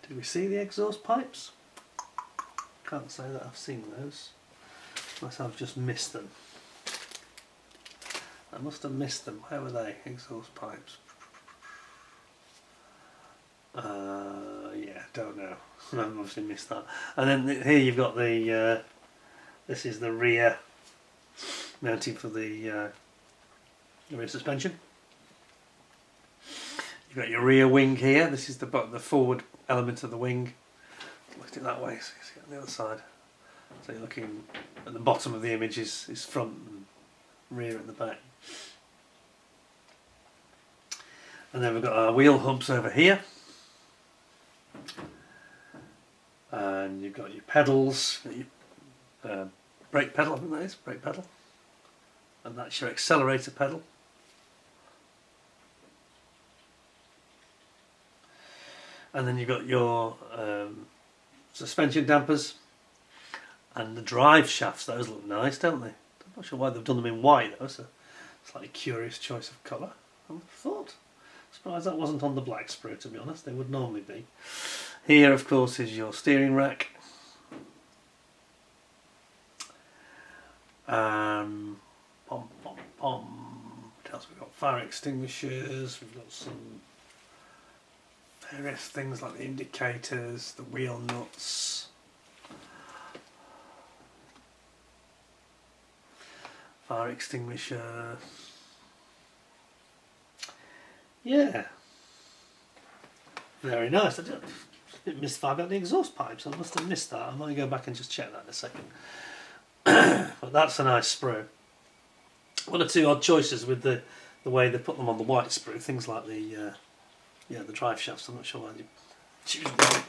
Did we see the exhaust pipes? Can't say that I've seen those. Unless I've just missed them. I must have missed them. Where were they? Exhaust pipes. Yeah, don't know. I've obviously missed that. And then here you've got the. This is the rear mounting for the rear suspension. You've got your rear wing here. This is the forward element of the wing. Look at it that way, so you see it on the other side. So you're looking at the bottom of the image is front and rear at the back. And then we've got our wheel hubs over here. And you've got your pedals, your brake pedal, I think that is, brake pedal. And that's your accelerator pedal. And then you've got your suspension dampers and the drive shafts. Those look nice, don't they? I'm not sure why they've done them in white though. It's a slightly curious choice of colour, I would have thought. Surprised that wasn't on the black sprue, to be honest. They would normally be. Here of course is your steering rack. What else we've got? Fire extinguishers. We've got some various things like the indicators, the wheel nuts. Fire extinguisher. Yeah. Very nice. I didn't miss about the exhaust pipes. I must have missed that. I might go back and just check that in a second. But that's a nice sprue. One or two odd choices with the way they put them on the white sprue. Things like the drive shafts. I'm not sure why they choose them.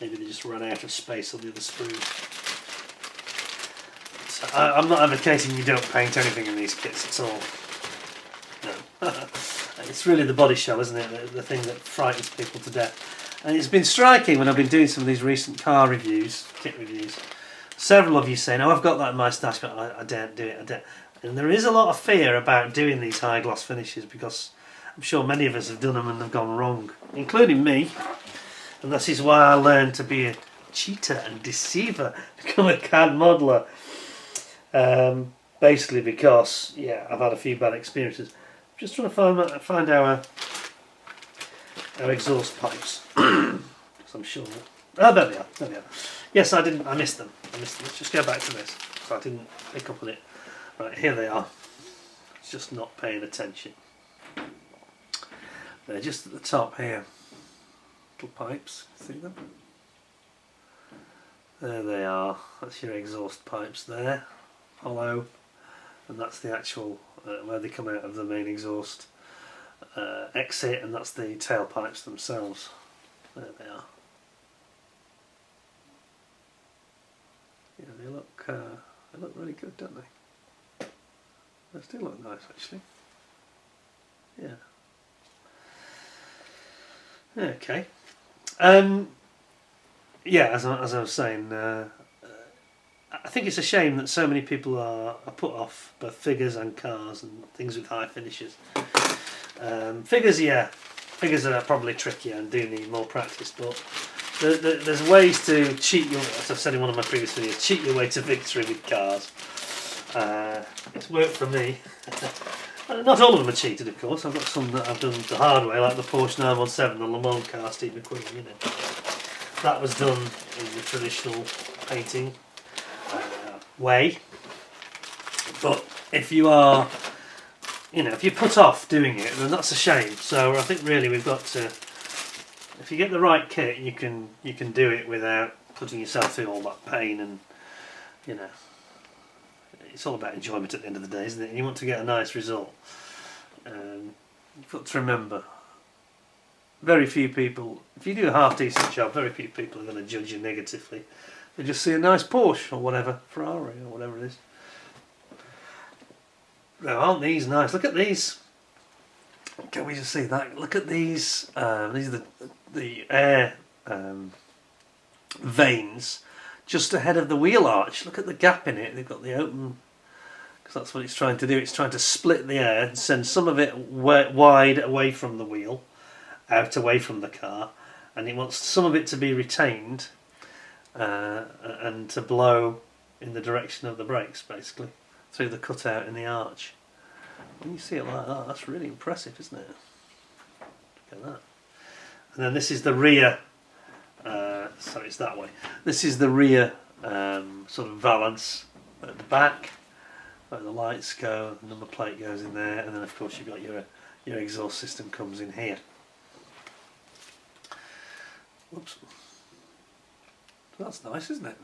Maybe they just ran out of space on the other sprues. So I'm not advocating you don't paint anything in these kits at all. No. It's really the body shell, isn't it? The thing that frightens people to death. And it's been striking when I've been doing some of these recent car reviews, kit reviews. Several of you saying, "Oh, I've got that in my stash, but I daren't do it. I daren't." And there is a lot of fear about doing these high gloss finishes because I'm sure many of us have done them and have gone wrong, including me. And this is why I learned to be a cheater and deceiver, become a CAD modeller. Basically because, yeah, I've had a few bad experiences. I'm just trying to find our exhaust pipes. So I'm sure. Oh, there they are. There they are. Yes, I missed them. Let's just go back to this. So I didn't pick up on it. Right, here they are. It's just not paying attention. They're just at the top here. Little pipes. See them? There they are. That's your exhaust pipes there. Hollow. And that's the actual where they come out of the main exhaust exit, and that's the tailpipes themselves. There they are. Yeah, they look really good, don't they? They still look nice, actually. Yeah. Okay. Yeah, as I was saying, I think it's a shame that so many people are put off both figures and cars and things with high finishes. Figures, yeah. Figures are probably trickier and do need more practice, but there's ways to cheat your, as I've said in one of my previous videos, cheat your way to victory with cars. It's worked for me. Not all of them are cheated, of course. I've got some that I've done the hard way, like the Porsche 917, the Le Mans car, Steve McQueen, you know. That was done in the traditional painting way. But if you are, if you're put off doing it, then that's a shame. So I think really we've got to, if you get the right kit, you can do it without putting yourself through all that pain, and it's all about enjoyment at the end of the day, isn't it? And you want to get a nice result. You've got to remember, very few people, if you do a half decent job, very few people are going to judge you negatively. They just see a nice Porsche or whatever, Ferrari or whatever it is. Now, aren't these nice? Look at these. Can we just see that? Look at these. These are the air veins just ahead of the wheel arch. Look at the gap in it. They've got the open, because that's what it's trying to do. It's trying to split the air and send some of it wide away from the wheel, out away from the car, and it wants some of it to be retained and to blow in the direction of the brakes, basically, through the cutout in the arch. When you see it like that, that's really impressive, isn't it? Look at that. And then this is the rear, sorry, it's that way. This is the rear sort of valance at the back, where the lights go, the number plate goes in there, and then of course you've got your exhaust system comes in here. Whoops. That's nice, isn't it?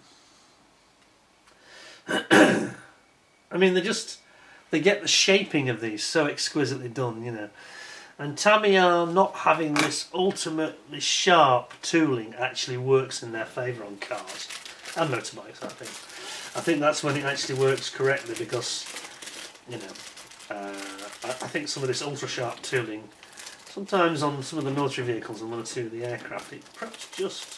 I mean, they get the shaping of these so exquisitely done, And Tamiya not having this ultimately sharp tooling actually works in their favour on cars and motorbikes, I think. I think that's when it actually works correctly, because, I think some of this ultra sharp tooling, sometimes on some of the military vehicles and one or two of the aircraft, it perhaps just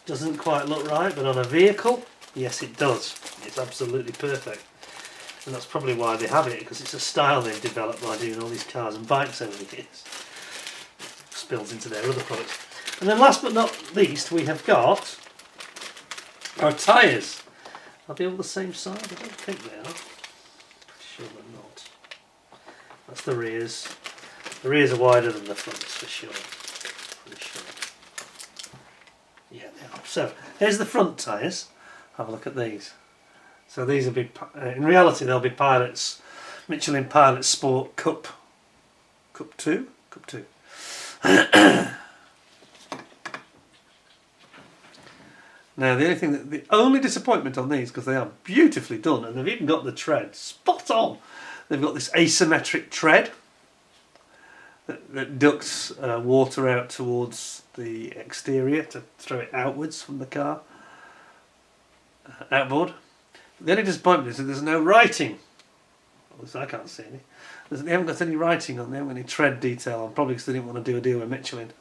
doesn't quite look right, but on a vehicle, yes it does. It's absolutely perfect. And that's probably why they have it, because it's a style they've developed by doing all these cars and bikes over the years. Spills into their other products. And then last but not least, we have got our tyres. Are they all the same side? I don't think they are. Pretty sure they're not. That's the rears. The rears are wider than the fronts for sure. Pretty sure. Yeah, they are. So here's the front tyres. Have a look at these. So these will be, in reality, they'll be Pilots, Michelin Pilot Sport Cup 2. Cup 2. Now the only disappointment on these, because they are beautifully done and they've even got the tread spot on. They've got this asymmetric tread that ducts water out towards the exterior to throw it outwards from the car outboard. The only disappointment is that there's no writing. Well, I can't see any. They haven't got any writing on them, any tread detail on, probably because they didn't want to do a deal with Michelin.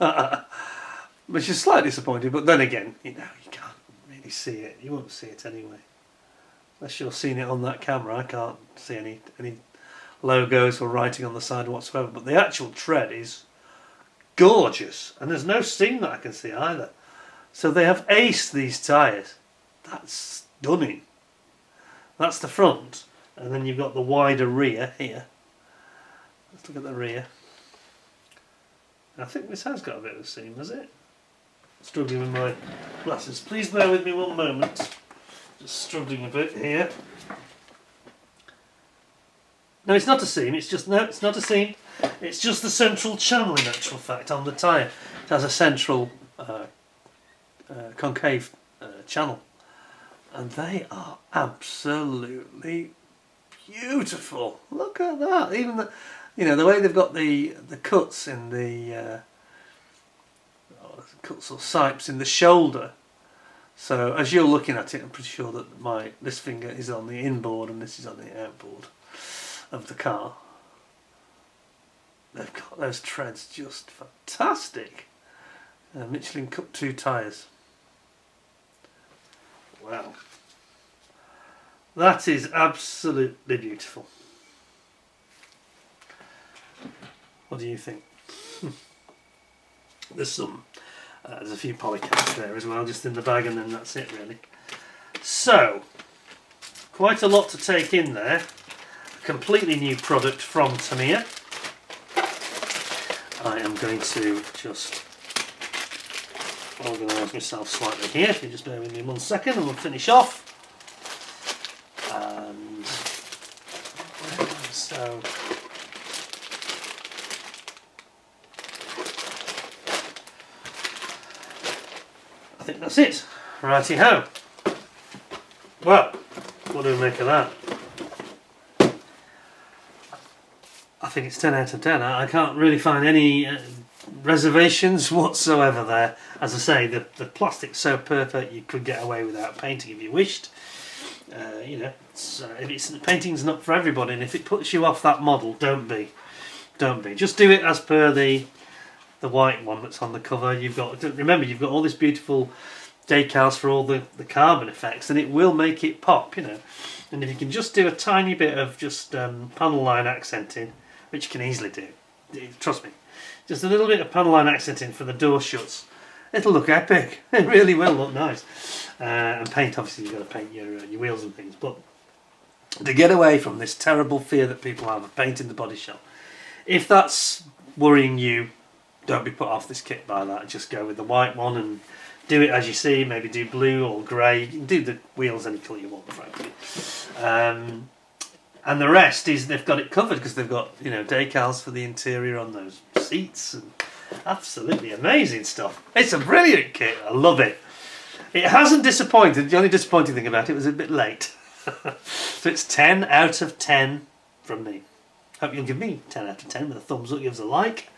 Which is slightly disappointing, but then again, you know, you can't really see it. You won't see it anyway. Unless you're seeing it on that camera, I can't see any logos or writing on the side whatsoever. But the actual tread is gorgeous, and there's no seam that I can see either. So they have aced these tyres. That's stunning. That's the front, and then you've got the wider rear here. Let's look at the rear. I think this has got a bit of a seam, has it? Struggling with my glasses. Please bear with me one moment. Just struggling a bit here. No, it's not a seam. It's not a seam. It's just the central channel, in actual fact, on the tyre. It has a central concave channel, and they are absolutely beautiful. Look at that. Even the, you know, the way they've got the cuts in the cuts or sipes in the shoulder. So as you're looking at it, I'm pretty sure that this finger is on the inboard and this is on the outboard of the car. They've got those treads just fantastic. Michelin Cup 2 tyres. Wow. That is absolutely beautiful. What do you think? There's a few polycaps there as well, just in the bag, and then that's it really. So, quite a lot to take in there. A completely new product from Tamiya. I am going to just organise myself slightly here. If you just bear with me 1 second and we'll finish off. And so I think that's it. Righty ho. Well, what do we make of that? I think it's 10 out of 10. I can't really find any reservations whatsoever there. As I say, the plastic's so perfect you could get away without painting if you wished. You know, painting's not for everybody, and if it puts you off that model, don't be. Just do it as per the white one that's on the cover. Remember, you've got all this beautiful decals for all the carbon effects, and it will make it pop, you know. And if you can just do a tiny bit of just panel line accenting, which you can easily do, trust me, just a little bit of panel line accenting for the door shuts, it'll look epic. It really will look nice. And paint, obviously, you've got to paint your wheels and things, but to get away from this terrible fear that people have of painting the body shell, if that's worrying you, don't be put off this kit by that. Just go with the white one and do it as you see. Maybe do blue or grey. You can do the wheels any colour you want, frankly. And the rest is they've got it covered because they've got, you know, decals for the interior on those seats and absolutely amazing stuff. It's a brilliant kit. I love it. It hasn't disappointed. The only disappointing thing about it was a bit late. So it's 10 out of 10 from me. Hope you'll give me 10 out of 10 with a thumbs up. Give us a like.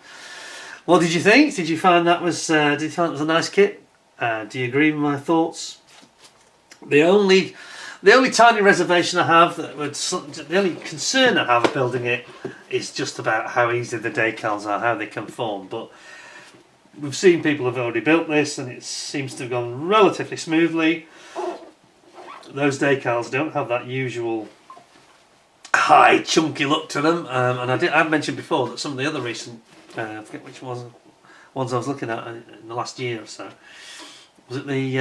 What did you think? Did you find that was? Did you find it was a nice kit? Do you agree with my thoughts? The only tiny reservation I have, the only concern I have building it, is just about how easy the decals are, how they can form. But we've seen people have already built this, and it seems to have gone relatively smoothly. Those decals don't have that usual high, chunky look to them, and I've mentioned before that some of the other recent, I forget which ones I was looking at in the last year or so, was it the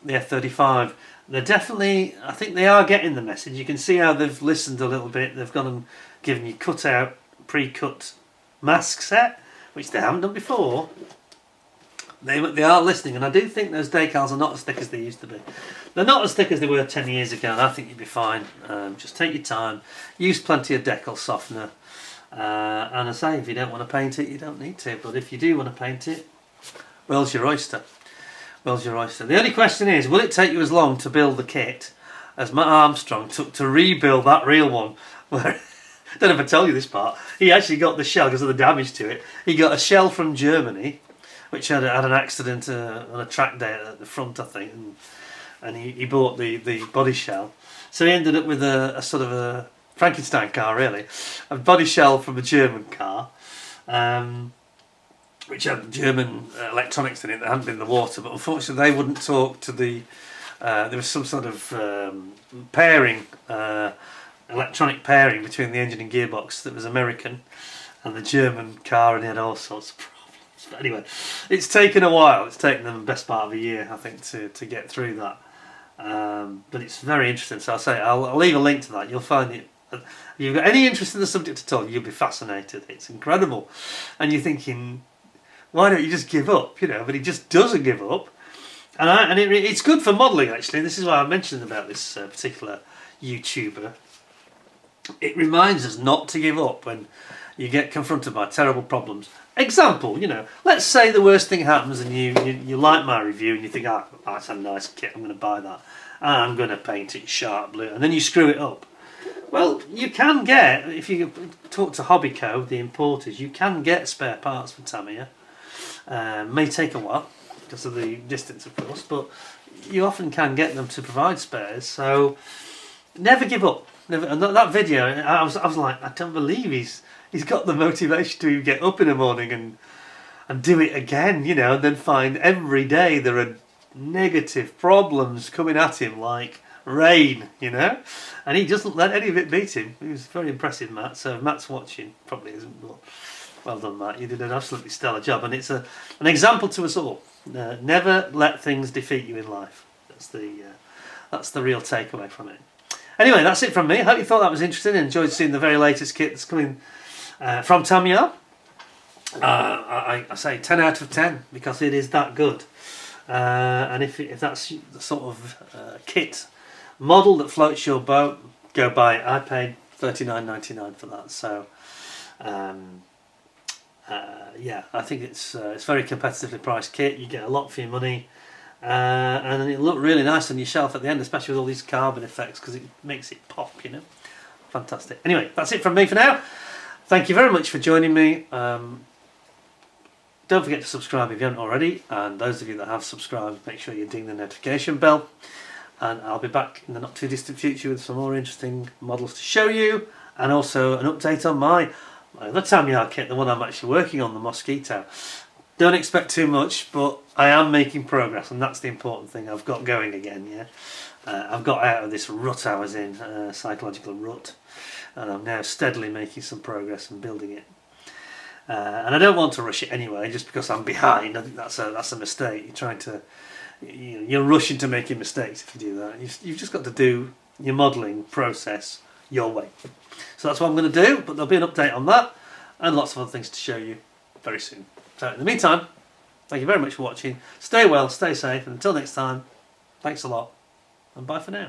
F35? they're definitely, I think they are getting the message. You can see how they've listened a little bit. They've gone and given you cut-out, pre-cut mask set, which they haven't done before. They are listening, and I do think those decals are not as thick as they used to be. They're not as thick as they were 10 years ago, and I think you'd be fine. Just take your time, use plenty of decal softener, and I say, if you don't want to paint it, you don't need to, but if you do want to paint it, well's your oyster. Well's your oyster. The only question is, will it take you as long to build the kit as Mat Armstrong took to rebuild that real one? Where, I don't know if I tell you this part, he actually got the shell because of the damage to it. He got a shell from Germany, which had an accident on a track day at the front, I think, and he bought the body shell. So he ended up with a sort of a Frankenstein car, really. A body shell from a German car, which had German electronics in it that hadn't been in the water, but unfortunately they wouldn't talk to the... there was some sort of pairing, electronic pairing between the engine and gearbox that was American and the German car, and he had all sorts of problems. But anyway, it's taken a while. It's taken them the best part of a year, I think, to get through that. But it's very interesting. So I'll leave a link to that. You'll find it. If you've got any interest in the subject at all, you'll be fascinated. It's incredible. And you're thinking, why don't you just give up? You know, but he just doesn't give up. And it's good for modelling, actually. This is why I mentioned about this particular YouTuber. It reminds us not to give up when you get confronted by terrible problems. Example, you know, let's say the worst thing happens and you like my review and you think, oh, that's a nice kit, I'm going to buy that. And I'm going to paint it sharp blue, and then you screw it up. Well, you can get, if you talk to Hobbyco, the importers, you can get spare parts for Tamiya. May take a while because of the distance, of course, but you often can get them to provide spares. So never give up. Never. And that video, I was like, I don't believe he's got the motivation to get up in the morning and do it again, you know, and then find every day there are negative problems coming at him like rain, you know, and he doesn't let any of it beat him. He was very impressive, Matt. So if Matt's watching, probably isn't. Well done, Matt. You did an absolutely stellar job, and it's an example to us all. Never let things defeat you in life. That's the real takeaway from it. Anyway, that's it from me. I hope you thought that was interesting and enjoyed seeing the very latest kit that's coming from Tamiya. I say 10 out of 10 because it is that good. And if that's the sort of kit model that floats your boat, go buy it. I paid $39.99 for that. So yeah, I think it's very competitively priced kit. You get a lot for your money. And it'll look really nice on your shelf at the end, especially with all these carbon effects, because it makes it pop, you know. Fantastic. Anyway, that's it from me for now. Thank you very much for joining me. Don't forget to subscribe if you haven't already, and those of you that have subscribed, make sure you ding the notification bell. And I'll be back in the not too distant future with some more interesting models to show you, and also an update on my other Tamiya kit, the one I'm actually working on, the Mosquito. Don't expect too much, but I am making progress, and that's the important thing. I've got going again, yeah. I've got out of this rut I was in, psychological rut, and I'm now steadily making some progress and building it. And I don't want to rush it anyway, just because I'm behind. I think that's a mistake. You're trying to, you're rushing to making mistakes if you do that. You've just got to do your modelling process your way. So that's what I'm going to do, but there'll be an update on that, and lots of other things to show you very soon. So in the meantime, thank you very much for watching. Stay well, stay safe, and until next time, thanks a lot, and bye for now.